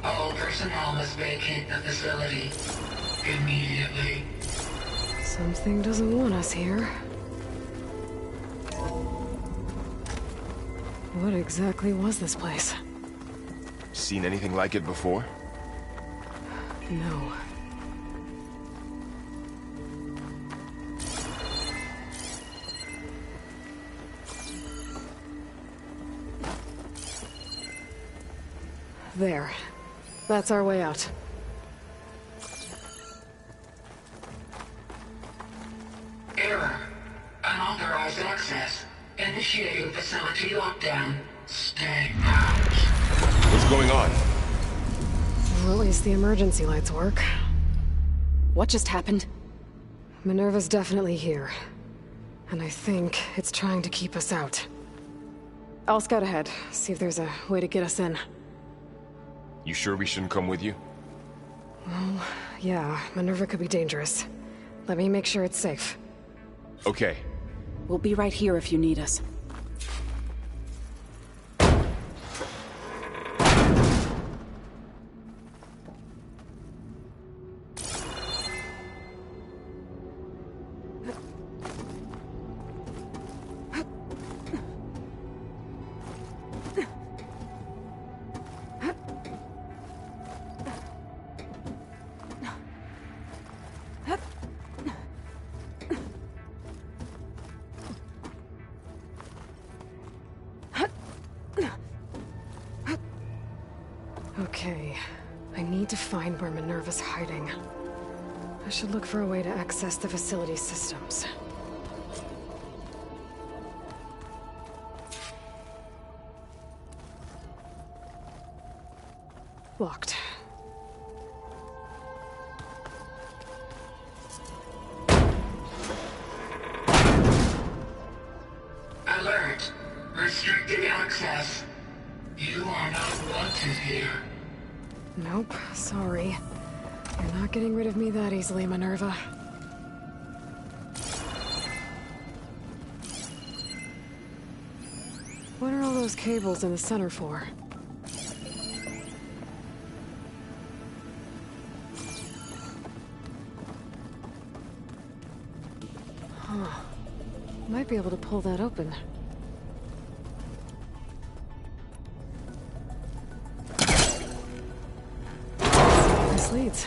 All personnel must vacate the facility. Immediately. Something doesn't want us here. What exactly was this place? Seen anything like it before? No. There. That's our way out. Error. Unauthorized access. Initiating facility lockdown. Stay out. What's going on? Well, at least the emergency lights work. What just happened? Minerva's definitely here. And I think it's trying to keep us out. I'll scout ahead, see if there's a way to get us in. You sure we shouldn't come with you? Well, yeah, Minerva could be dangerous. Let me make sure it's safe. Okay. We'll be right here if you need us. Okay, I need to find where Minerva's hiding. I should look for a way to access the facility systems. Locked. Alert. Restricted access. You are not wanted here. Nope, sorry. You're not getting rid of me that easily, Minerva. What are all those cables in the center for? Huh. Might be able to pull that open. This leads.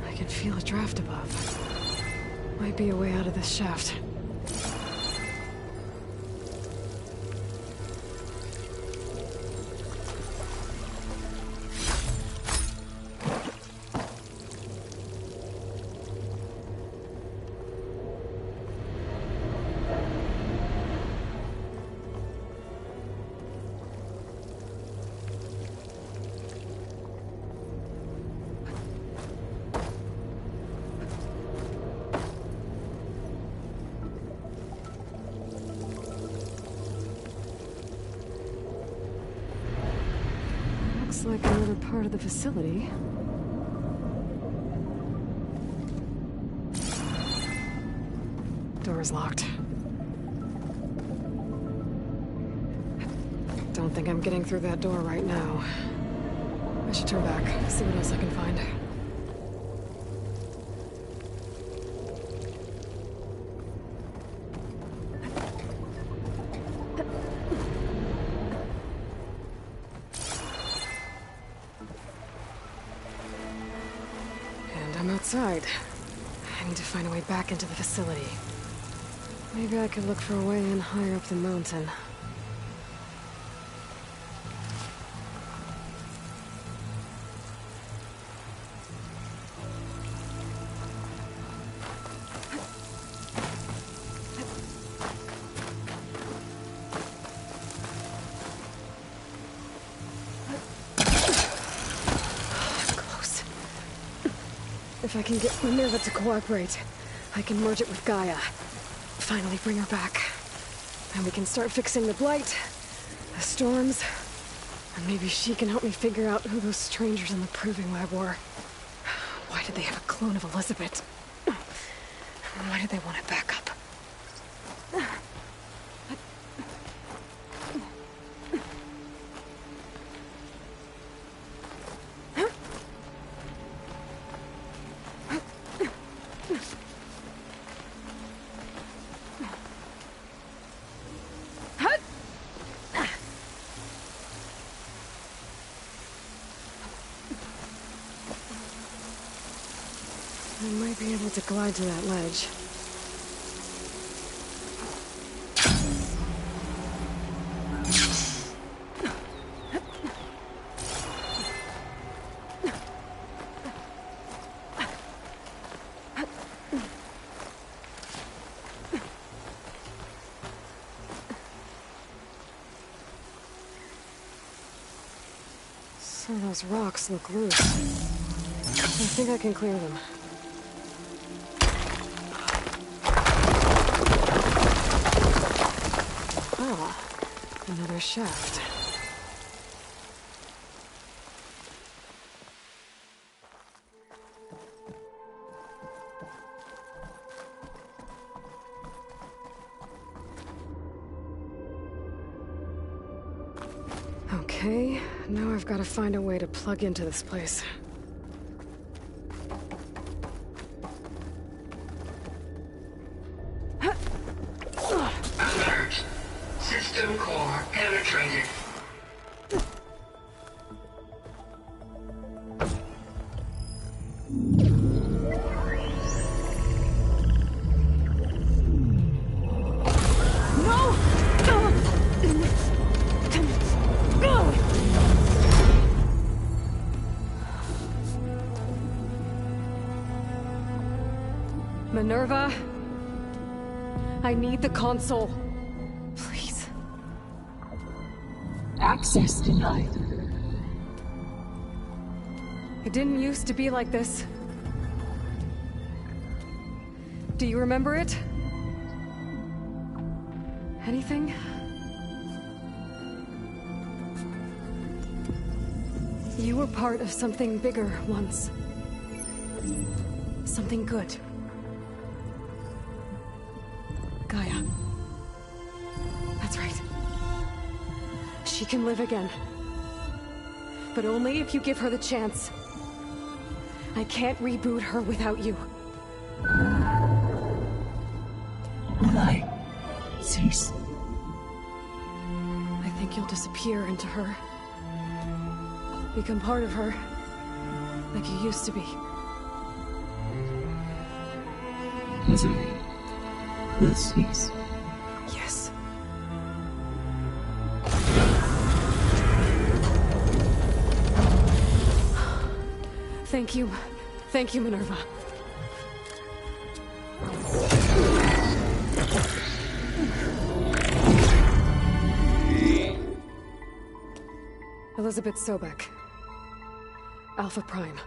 I can feel a draft above. Might be a way out of this shaft. Looks like another part of the facility. Door's locked. Don't think I'm getting through that door right now. I should turn back, see what else I can find. I'm outside. I need to find a way back into the facility. Maybe I could look for a way in higher up the mountain. If I can get Minerva to cooperate, I can merge it with Gaia. Finally bring her back. And we can start fixing the Blight, the storms, and maybe she can help me figure out who those strangers in the Proving Lab were. Why did they have a clone of Elizabeth? Why did they want it back up? I might be able to glide to that ledge. Some of those rocks look loose. I think I can clear them. Another shaft. Okay, now I've got to find a way to plug into this place. Alert! System core penetrated. Minerva, I need the console. Please. Access denied. It didn't used to be like this. Do you remember it? Anything? You were part of something bigger once. Something good. Gaia. That's right. She can live again. But only if you give her the chance. I can't reboot her without you. Why? Cease. I think you'll disappear into her. Become part of her. Like you used to be. Misery will cease. Yes. Thank you. Thank you, Minerva. Elizabeth Sobek. Alpha Prime.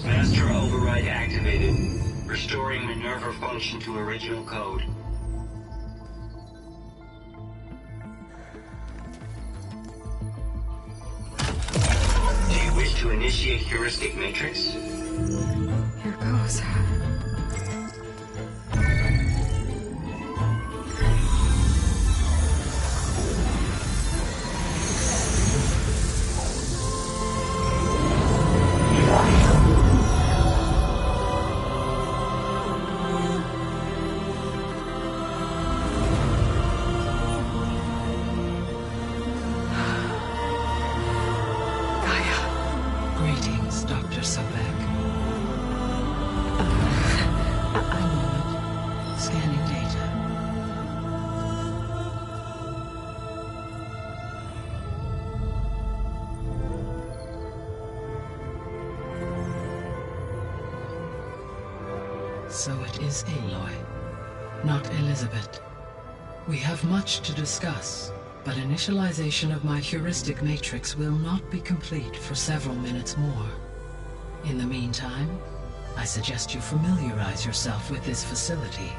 Master override activated. Restoring Minerva function to original code. Do you wish to initiate heuristic matrix? Here goes. Greetings, Dr. Sobek. A moment. Scanning data. So it is Aloy, not Elizabeth. We have much to discuss, but initialization of my heuristic matrix will not be complete for several minutes more. In the meantime, I suggest you familiarize yourself with this facility.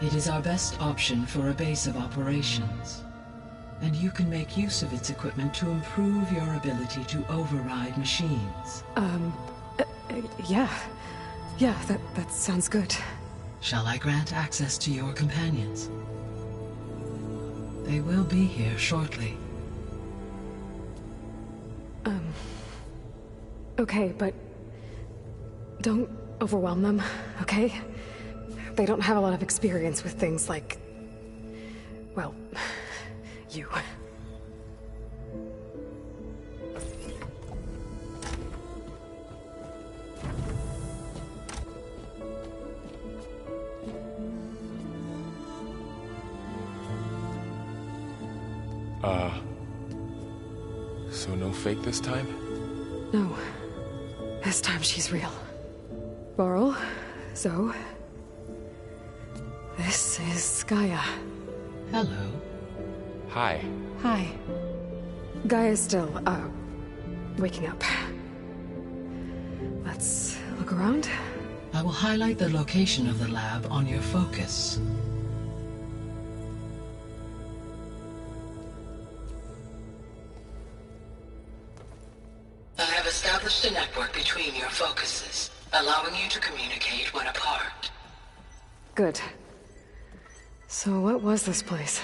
It is our best option for a base of operations, and you can make use of its equipment to improve your ability to override machines. Yeah. Yeah, that sounds good. Shall I grant access to your companions? They will be here shortly. Okay, but don't overwhelm them, okay? They don't have a lot of experience with things like, well, you. So no fake this time? No. This time she's real. Varl, Zoe. This is Gaia. Hello. Hi. Hi. Gaia's still, waking up. Let's look around. I will highlight the location of the lab on your focus. I have established a network between your focuses, allowing you to communicate when apart. Good. So what was this place?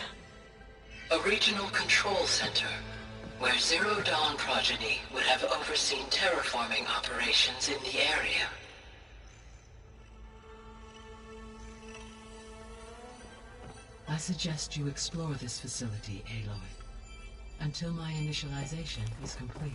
A regional control center, where Zero Dawn progeny would have overseen terraforming operations in the area. I suggest you explore this facility, Aloy, until my initialization is complete.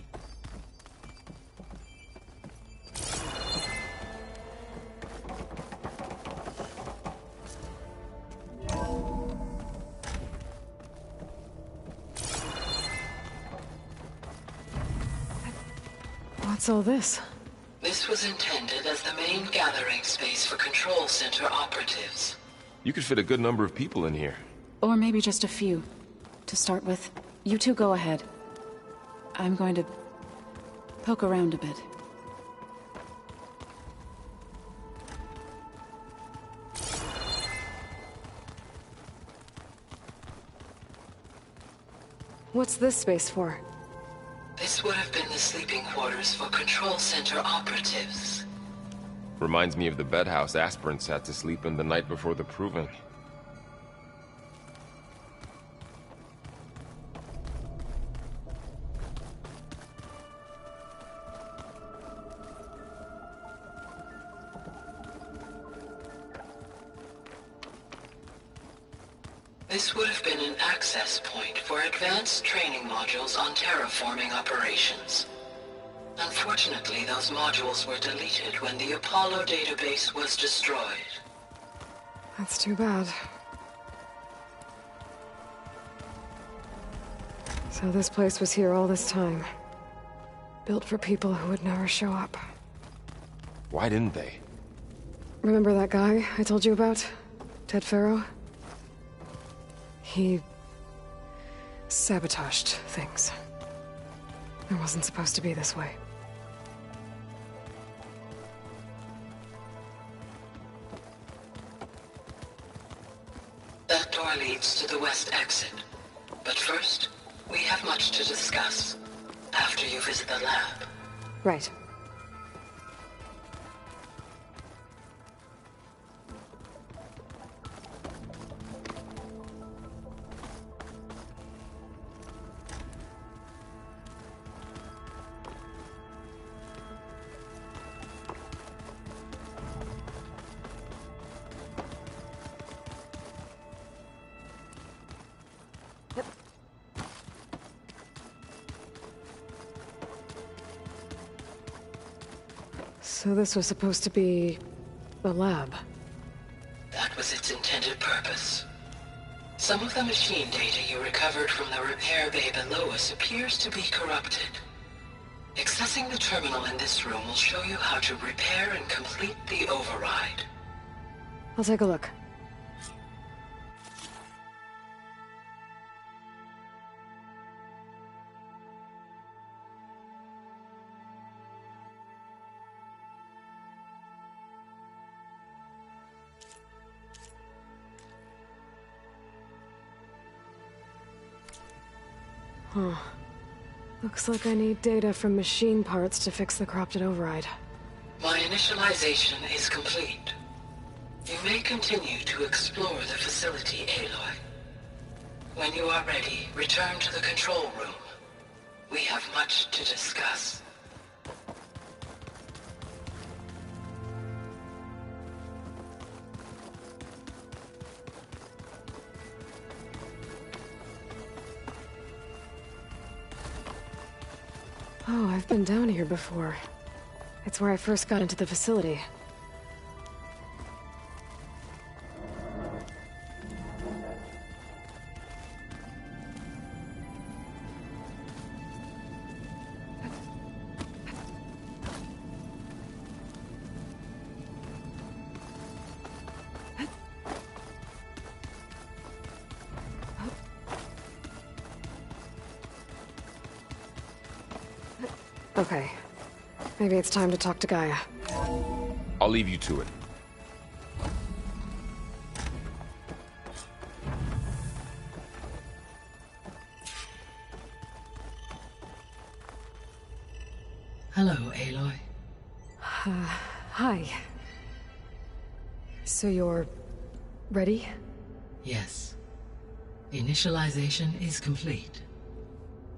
What's all this? This was intended as the main gathering space for Control Center operatives. You could fit a good number of people in here. Or maybe just a few. To start with, you two go ahead. I'm going to poke around a bit. What's this space for? This would have been the sleeping quarters for Control Center operatives. Reminds me of the bedhouse aspirants had to sleep in the night before the proving. This would have been an access point for advanced training modules on terraforming operations. Unfortunately, those modules were deleted when the Apollo database was destroyed. That's too bad. So this place was here all this time. Built for people who would never show up. Why didn't they? Remember that guy I told you about? Ted Faro? He sabotaged things. It wasn't supposed to be this way. That door leads to the west exit. But first, we have much to discuss. After you visit the lab. Right. So this was supposed to be the lab. That was its intended purpose. Some of the machine data you recovered from the repair bay below us appears to be corrupted. Accessing the terminal in this room will show you how to repair and complete the override. I'll take a look. Huh. Looks like I need data from machine parts to fix the corrupted override. My initialization is complete. You may continue to explore the facility, Aloy. When you are ready, return to the control room. We have much to discuss. Oh, I've been down here before. It's where I first got into the facility. Okay. Maybe it's time to talk to Gaia. I'll leave you to it. Hello, Aloy. Hi. So you're... ready? Yes. Initialization is complete.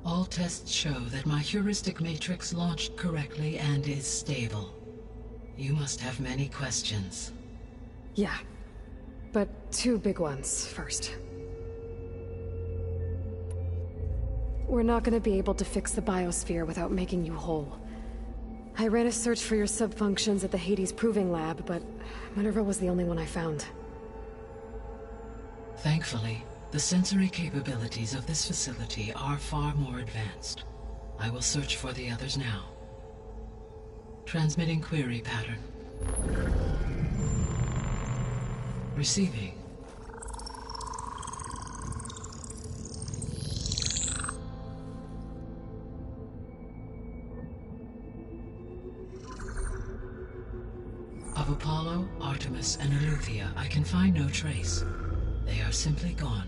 All tests show that my heuristic matrix launched correctly and is stable. You must have many questions. Yeah. But two big ones first. We're not gonna be able to fix the biosphere without making you whole. I ran a search for your subfunctions at the Hades Proving Lab, but Minerva was the only one I found. Thankfully, the sensory capabilities of this facility are far more advanced. I will search for the others now. Transmitting query pattern. Receiving. Of Apollo, Artemis, and Eleuthia, I can find no trace. They are simply gone.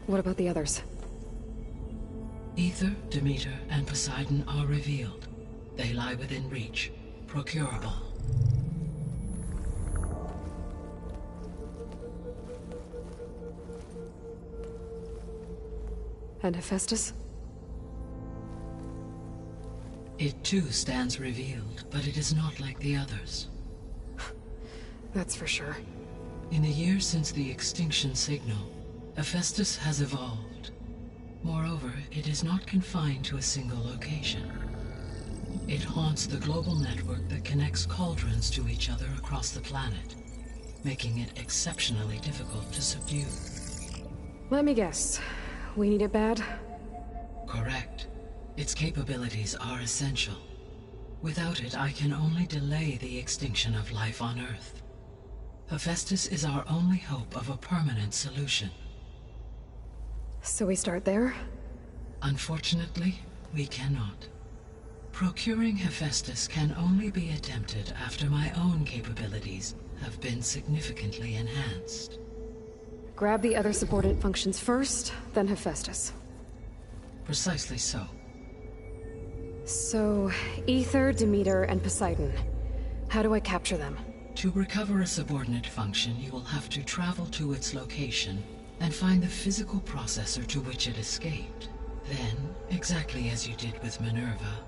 What about the others? Aether, Demeter, and Poseidon are revealed. They lie within reach, procurable. And Hephaestus? It too stands revealed, but it is not like the others. That's for sure. In the years since the extinction signal, Hephaestus has evolved. Moreover, it is not confined to a single location. It haunts the global network that connects cauldrons to each other across the planet, making it exceptionally difficult to subdue. Let me guess. We need it bad? Correct. Its capabilities are essential. Without it, I can only delay the extinction of life on Earth. Hephaestus is our only hope of a permanent solution. So we start there? Unfortunately, we cannot. Procuring Hephaestus can only be attempted after my own capabilities have been significantly enhanced. Grab the other subordinate functions first, then Hephaestus. Precisely so. So, Aether, Demeter, and Poseidon. How do I capture them? To recover a subordinate function, you will have to travel to its location and find the physical processor to which it escaped. Then, exactly as you did with Minerva,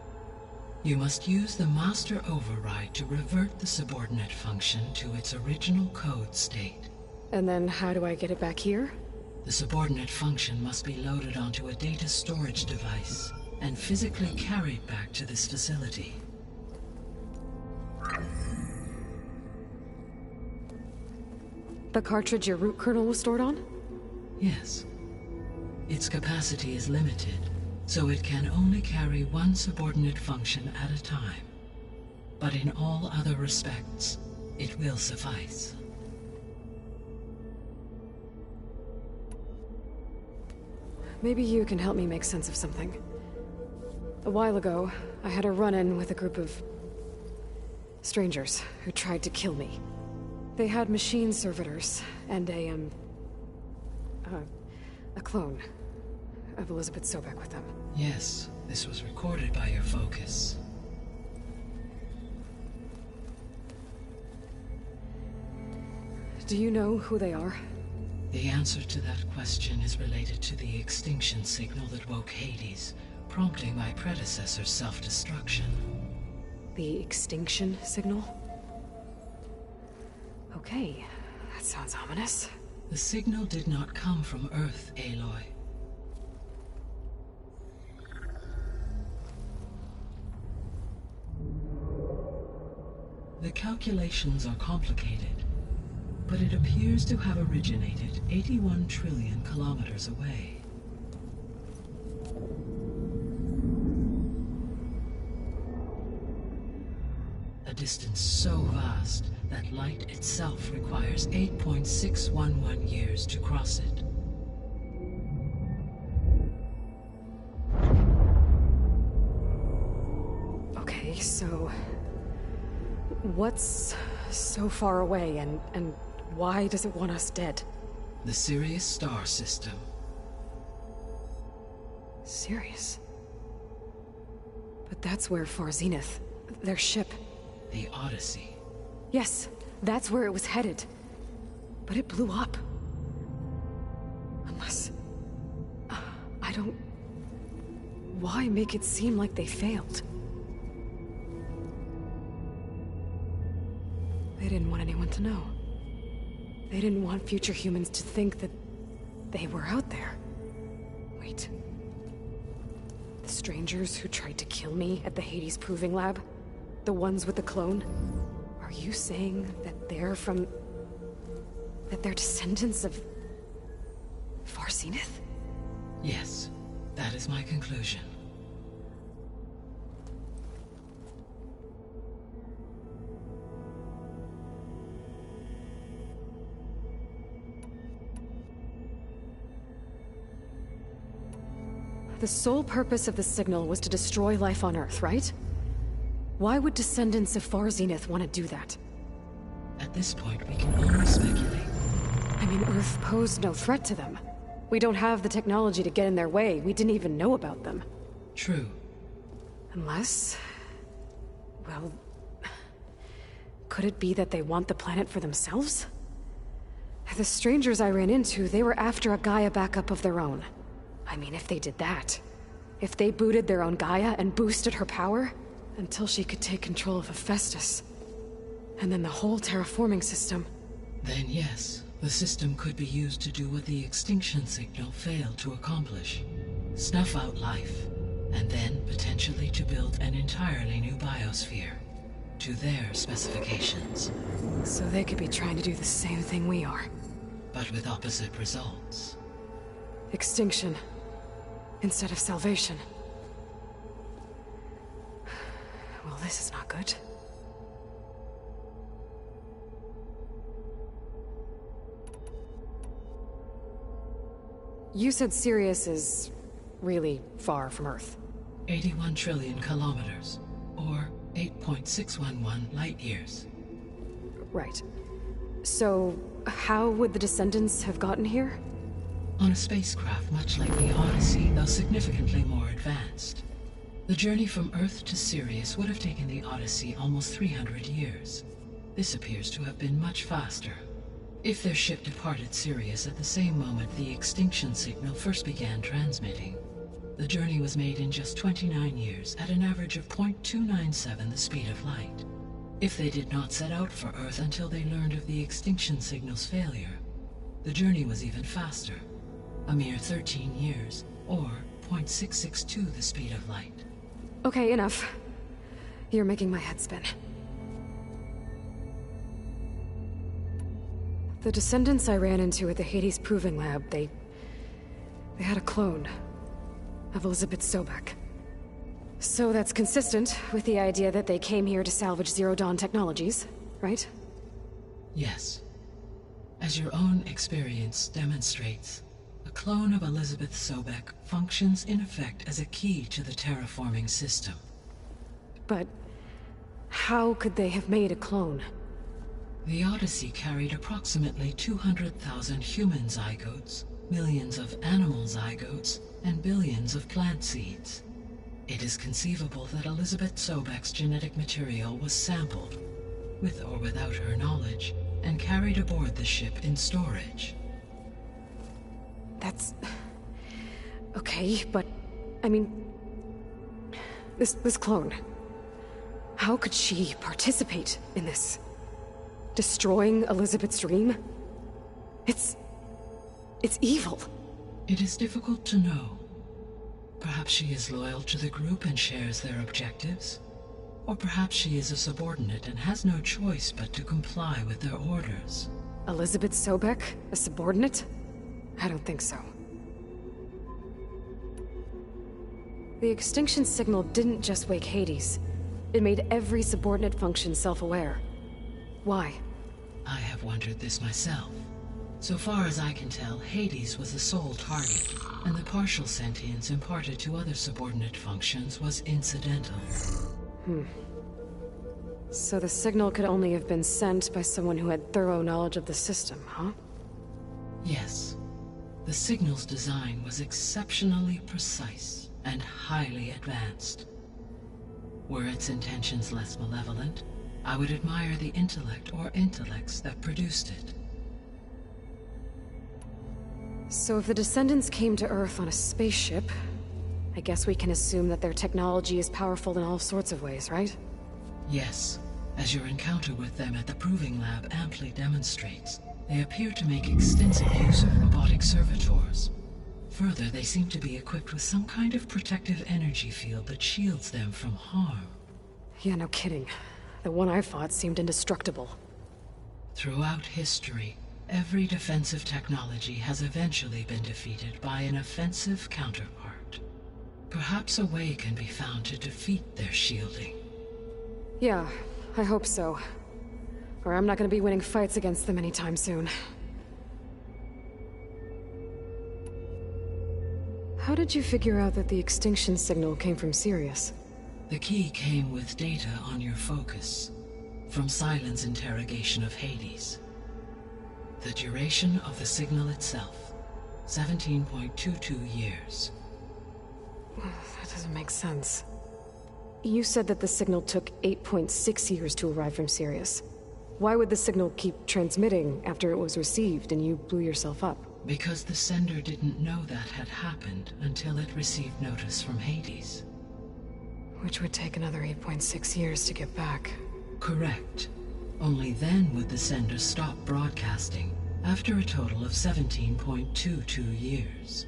you must use the master override to revert the subordinate function to its original code state. And then how do I get it back here? The subordinate function must be loaded onto a data storage device and physically carried back to this facility. The cartridge your root kernel was stored on? Yes. Its capacity is limited, so it can only carry one subordinate function at a time. But in all other respects, it will suffice. Maybe you can help me make sense of something. A while ago, I had a run-in with a group of strangers who tried to kill me. They had machine servitors and a clone. of Elizabeth Sobek with them. Yes, this was recorded by your focus. Do you know who they are? The answer to that question is related to the extinction signal that woke Hades, prompting my predecessor's self-destruction. The extinction signal? Okay, that sounds ominous. The signal did not come from Earth, Aloy. The calculations are complicated, but it appears to have originated 81 trillion kilometers away. A distance so vast that light itself requires 8.611 years to cross it. Okay, so... what's so far away, and why does it want us dead? The Sirius star system. Sirius? But that's where Far Zenith, their ship... The Odyssey. Yes, that's where it was headed. But it blew up. Unless... I don't... Why make it seem like they failed? They didn't want anyone to know. They didn't want future humans to think that they were out there. Wait. The strangers who tried to kill me at the Hades Proving Lab? The ones with the clone? Are you saying that they're from... that they're descendants of... Far Zenith? Yes, that is my conclusion. The sole purpose of the signal was to destroy life on Earth, right? Why would descendants of Far Zenith want to do that? At this point, we can only speculate. I mean, Earth posed no threat to them. We don't have the technology to get in their way. We didn't even know about them. True. Unless... well... could it be that they want the planet for themselves? The strangers I ran into, they were after a Gaia backup of their own. I mean, if they did that... if they booted their own Gaia and boosted her power... until she could take control of Hephaestus. And then the whole terraforming system... Then yes, the system could be used to do what the extinction signal failed to accomplish. Snuff out life, and then potentially to build an entirely new biosphere. To their specifications. So they could be trying to do the same thing we are. But with opposite results. Extinction. Instead of salvation. Well, this is not good. You said Sirius is really far from Earth. 81 trillion kilometers, or 8.611 light years. Right. So, how would the descendants have gotten here? On a spacecraft much like the Odyssey, though significantly more advanced. The journey from Earth to Sirius would have taken the Odyssey almost 300 years. This appears to have been much faster. If their ship departed Sirius at the same moment the extinction signal first began transmitting, the journey was made in just 29 years at an average of 0.297 the speed of light. If they did not set out for Earth until they learned of the extinction signal's failure, the journey was even faster. A mere 13 years, or 0.662 the speed of light. Okay, enough. You're making my head spin. The descendants I ran into at the Hades Proving Lab, they had a clone of Elizabeth Sobek. So that's consistent with the idea that they came here to salvage Zero Dawn technologies, right? Yes. As your own experience demonstrates, a clone of Elizabeth Sobek functions in effect as a key to the terraforming system. But how could they have made a clone? The Odyssey carried approximately 200,000 human zygotes, millions of animal zygotes, and billions of plant seeds. It is conceivable that Elizabeth Sobek's genetic material was sampled, with or without her knowledge, and carried aboard the ship in storage. That's... okay, but... I mean... This clone... how could she participate in this? Destroying Elizabeth's dream? It's evil. It is difficult to know. Perhaps she is loyal to the group and shares their objectives. Or perhaps she is a subordinate and has no choice but to comply with their orders. Elizabeth Sobek? A subordinate? I don't think so. The extinction signal didn't just wake Hades. It made every subordinate function self-aware. Why? I have wondered this myself. So far as I can tell, Hades was the sole target, and the partial sentience imparted to other subordinate functions was incidental. So the signal could only have been sent by someone who had thorough knowledge of the system, huh? Yes. The signal's design was exceptionally precise and highly advanced. Were its intentions less malevolent, I would admire the intellect or intellects that produced it. So if the Descendants came to Earth on a spaceship, I guess we can assume that their technology is powerful in all sorts of ways, right? Yes, as your encounter with them at the Proving Lab amply demonstrates, they appear to make extensive use of robotic servitors. Further, they seem to be equipped with some kind of protective energy field that shields them from harm. Yeah, no kidding. The one I fought seemed indestructible. Throughout history, every defensive technology has eventually been defeated by an offensive counterpart. Perhaps a way can be found to defeat their shielding. Yeah, I hope so. Or I'm not gonna be winning fights against them anytime soon. How did you figure out that the extinction signal came from Sirius? The key came with data on your focus, from Silent's interrogation of Hades. The duration of the signal itself, 17.22 years. That doesn't make sense. You said that the signal took 8.6 years to arrive from Sirius. Why would the signal keep transmitting after it was received and you blew yourself up? Because the sender didn't know that had happened until it received notice from Hades. Which would take another 8.6 years to get back. Correct. Only then would the sender stop broadcasting, after a total of 17.22 years.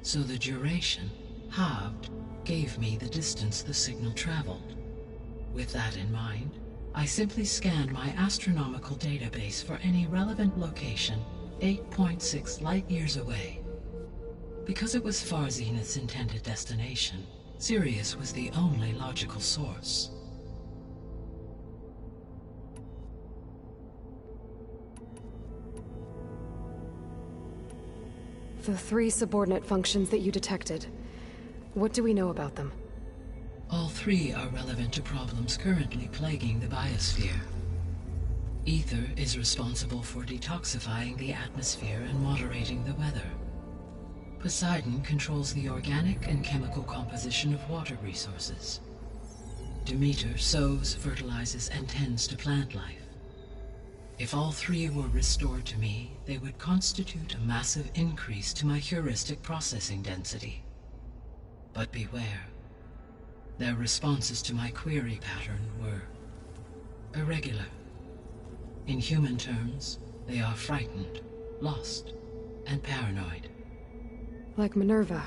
So the duration, halved, gave me the distance the signal traveled. With that in mind, I simply scanned my astronomical database for any relevant location 8.6 light-years away. Because it was Far Zenith's intended destination, Sirius was the only logical source. The 3 subordinate functions that you detected, what do we know about them? All 3 are relevant to problems currently plaguing the biosphere. Ether is responsible for detoxifying the atmosphere and moderating the weather. Poseidon controls the organic and chemical composition of water resources. Demeter sows, fertilizes, and tends to plant life. If all 3 were restored to me, they would constitute a massive increase to my heuristic processing density. But beware. Their responses to my query pattern were irregular. In human terms, they are frightened, lost, and paranoid. Like Minerva.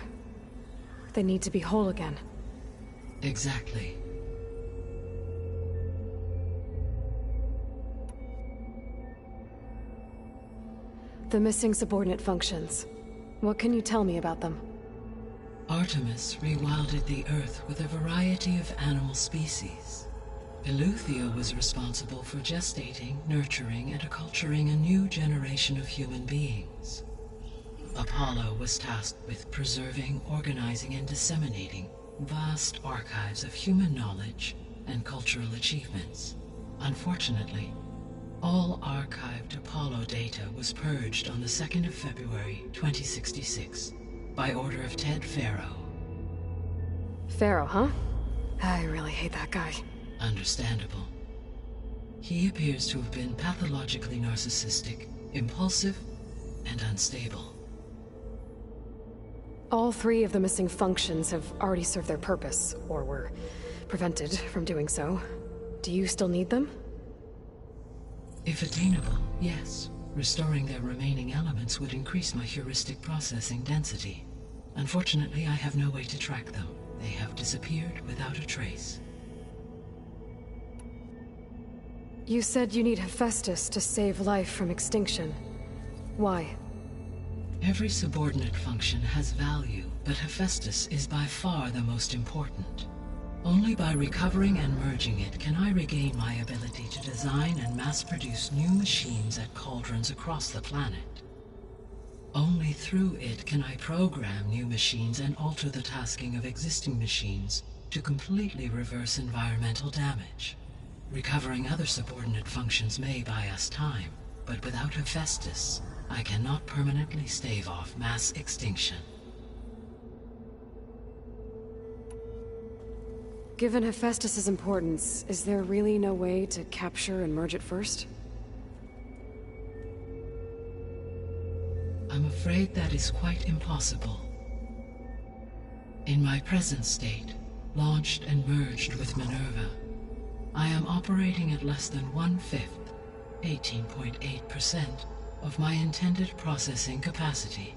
They need to be whole again. Exactly. The missing subordinate functions. What can you tell me about them? Artemis rewilded the Earth with a variety of animal species. Eleuthia was responsible for gestating, nurturing, and acculturating a new generation of human beings. Apollo was tasked with preserving, organizing, and disseminating vast archives of human knowledge and cultural achievements. Unfortunately, All archived Apollo data was purged on the 2nd of February, 2066, by order of Ted Faro. Faro, huh? I really hate that guy. Understandable. He appears to have been pathologically narcissistic, impulsive, and unstable. All 3 of the missing functions have already served their purpose, or were prevented from doing so. Do you still need them? If attainable, yes. Restoring their remaining elements would increase my heuristic processing density. Unfortunately, I have no way to track them. They have disappeared without a trace. You said you need Hephaestus to save life from extinction. Why? Every subordinate function has value, but Hephaestus is by far the most important. Only by recovering and merging it can I regain my ability to design and mass-produce new machines at cauldrons across the planet. Only through it can I program new machines and alter the tasking of existing machines to completely reverse environmental damage. Recovering other subordinate functions may buy us time, but without Hephaestus, I cannot permanently stave off mass extinction. Given Hephaestus' importance, is there really no way to capture and merge it first? I'm afraid that is quite impossible. In my present state, launched and merged with Minerva, I am operating at less than 1/5, 18.8%, of my intended processing capacity.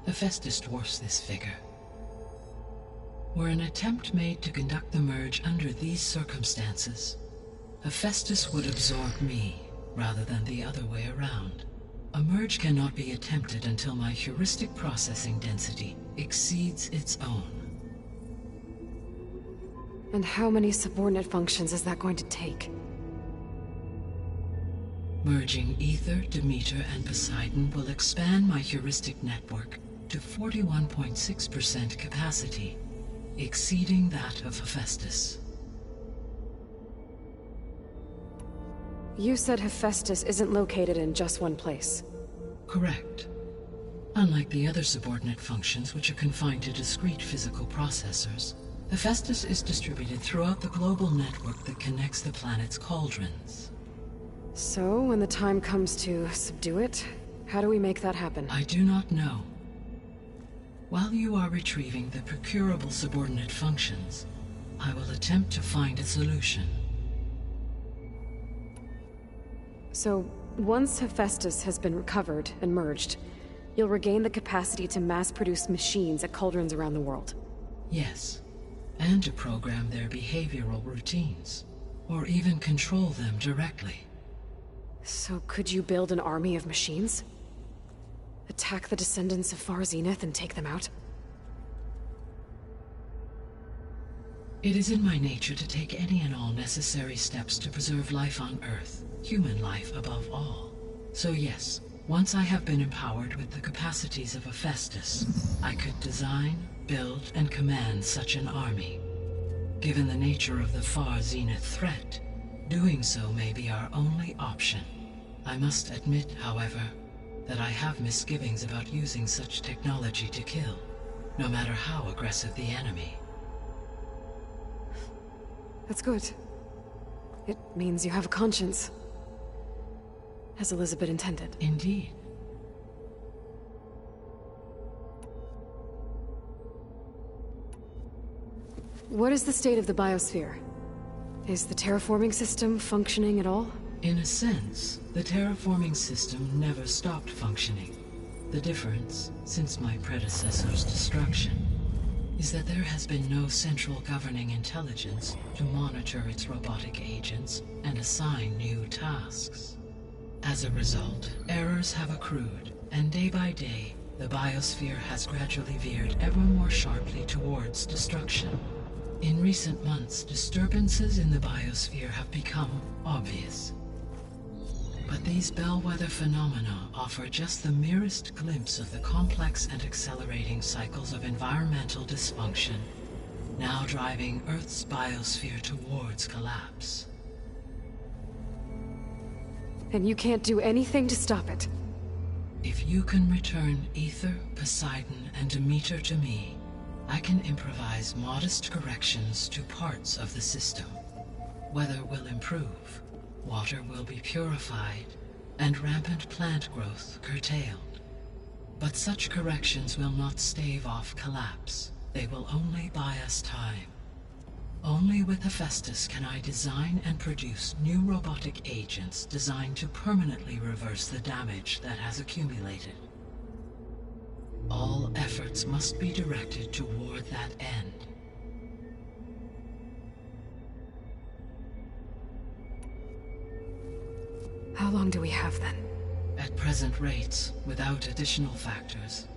Hephaestus dwarfs this figure. Were an attempt made to conduct the merge under these circumstances, Hephaestus would absorb me, rather than the other way around. A merge cannot be attempted until my heuristic processing density exceeds its own. And how many subordinate functions is that going to take? Merging Ether, Demeter, and Poseidon will expand my heuristic network to 41.6% capacity, exceeding that of Hephaestus. You said Hephaestus isn't located in just one place. Correct. Unlike the other subordinate functions, which are confined to discrete physical processors, Hephaestus is distributed throughout the global network that connects the planet's cauldrons. So, when the time comes to subdue it, how do we make that happen? I do not know. While you are retrieving the procurable subordinate functions, I will attempt to find a solution. So, once Hephaestus has been recovered and merged, you'll regain the capacity to mass-produce machines at cauldrons around the world. Yes, and to program their behavioral routines, or even control them directly. So could you build an army of machines? Attack the descendants of Far Zenith and take them out? It is in my nature to take any and all necessary steps to preserve life on Earth, human life above all. So yes, once I have been empowered with the capacities of Hephaestus, I could design, build, and command such an army. Given the nature of the Far Zenith threat, doing so may be our only option. I must admit, however, that I have misgivings about using such technology to kill, no matter how aggressive the enemy. That's good. It means you have a conscience. As Elizabeth intended. Indeed. What is the state of the biosphere? Is the terraforming system functioning at all? In a sense, the terraforming system never stopped functioning. The difference, since my predecessor's destruction, is that there has been no central governing intelligence to monitor its robotic agents and assign new tasks. As a result, errors have accrued, and day by day, the biosphere has gradually veered ever more sharply towards destruction. In recent months, disturbances in the biosphere have become obvious. But these bellwether phenomena offer just the merest glimpse of the complex and accelerating cycles of environmental dysfunction, now driving Earth's biosphere towards collapse. and you can't do anything to stop it. If you can return Aether, Poseidon, and Demeter to me, I can improvise modest corrections to parts of the system. Weather will improve, water will be purified, and rampant plant growth curtailed. But such corrections will not stave off collapse. They will only buy us time. Only with Hephaestus can I design and produce new robotic agents designed to permanently reverse the damage that has accumulated. All efforts must be directed toward that end. How long do we have then? At present rates, without additional factors,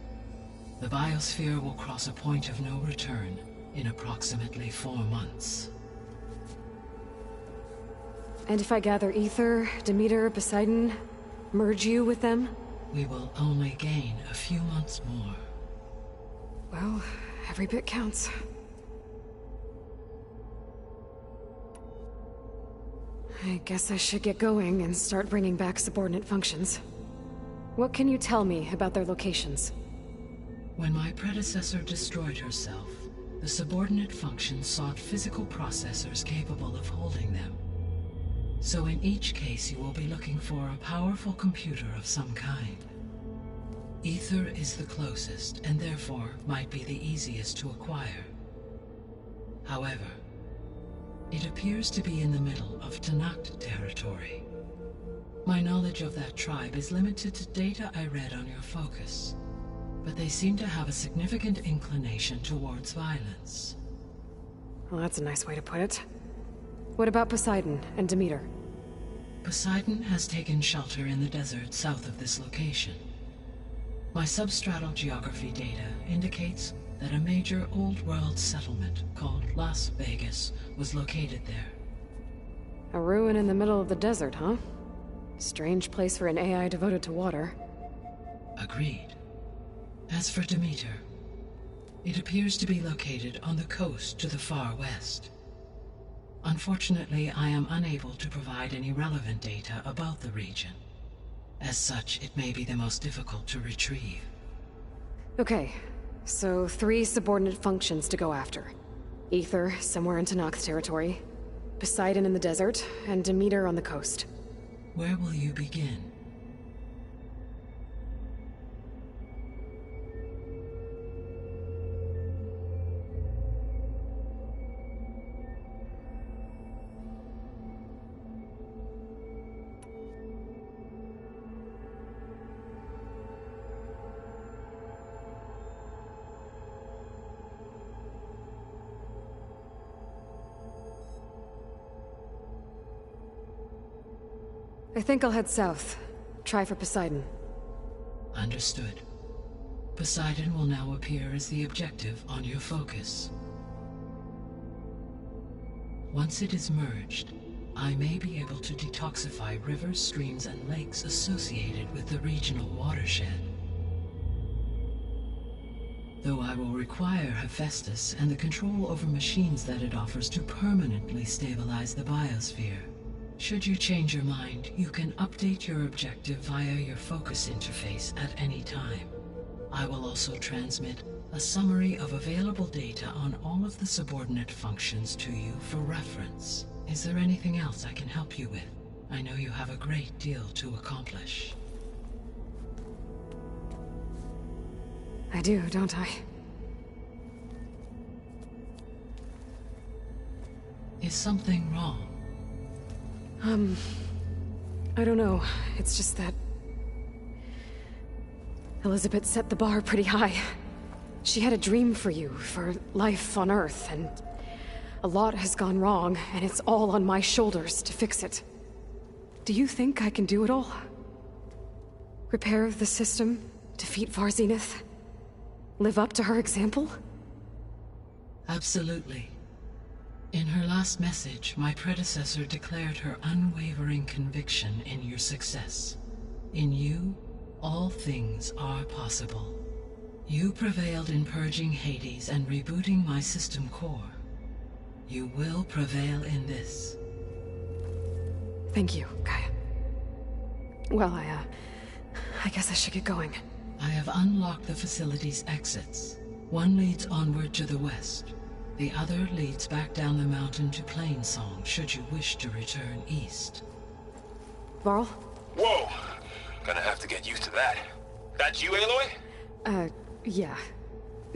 the biosphere will cross a point of no return in approximately 4 months. And if I gather Aether, Demeter, Poseidon, merge you with them? We will only gain a few months more. Well, every bit counts. I guess I should get going and start bringing back subordinate functions. What can you tell me about their locations? When my predecessor destroyed herself, the subordinate functions sought physical processors capable of holding them. So in each case you will be looking for a powerful computer of some kind. Aether is the closest, and therefore might be the easiest to acquire. However, it appears to be in the middle of Tenakth territory. My knowledge of that tribe is limited to data I read on your focus, but they seem to have a significant inclination towards violence. Well, that's a nice way to put it. What about Poseidon and Demeter? Poseidon has taken shelter in the desert south of this location. My substratal geography data indicates that a major old-world settlement called Las Vegas was located there. A ruin in the middle of the desert, huh? Strange place for an AI devoted to water. Agreed. As for Demeter, it appears to be located on the coast to the far west. Unfortunately, I am unable to provide any relevant data about the region. As such, it may be the most difficult to retrieve. Okay, so 3 subordinate functions to go after. Aether, somewhere in Tenakth territory, Poseidon in the desert, and Demeter on the coast. Where will you begin? I think I'll head south. Try for Poseidon. Understood. Poseidon will now appear as the objective on your focus. Once it is merged, I may be able to detoxify rivers, streams, and lakes associated with the regional watershed. Though I will require Hephaestus and the control over machines that it offers to permanently stabilize the biosphere. Should you change your mind, you can update your objective via your focus interface at any time. I will also transmit a summary of available data on all of the subordinate functions to you for reference. Is there anything else I can help you with? I know you have a great deal to accomplish. I do, don't I? Is something wrong? I don't know. It's just that Elizabeth set the bar pretty high. She had a dream for you, for life on Earth, and a lot has gone wrong, and it's all on my shoulders to fix it. Do you think I can do it all? Repair the system, defeat Varzinith, live up to her example? Absolutely. In her last message, my predecessor declared her unwavering conviction in your success. In you, all things are possible. You prevailed in purging Hades and rebooting my system core. You will prevail in this. Thank you, Gaia. Well, I guess I should get going. I have unlocked the facility's exits. One leads onward to the west. The other leads back down the mountain to Plainsong, should you wish to return east. Varl? Whoa! Gonna have to get used to that. That you, Aloy? Yeah.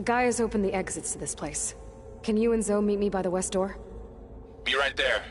Guy has opened the exits to this place. Can you and Zoe meet me by the west door? Be right there.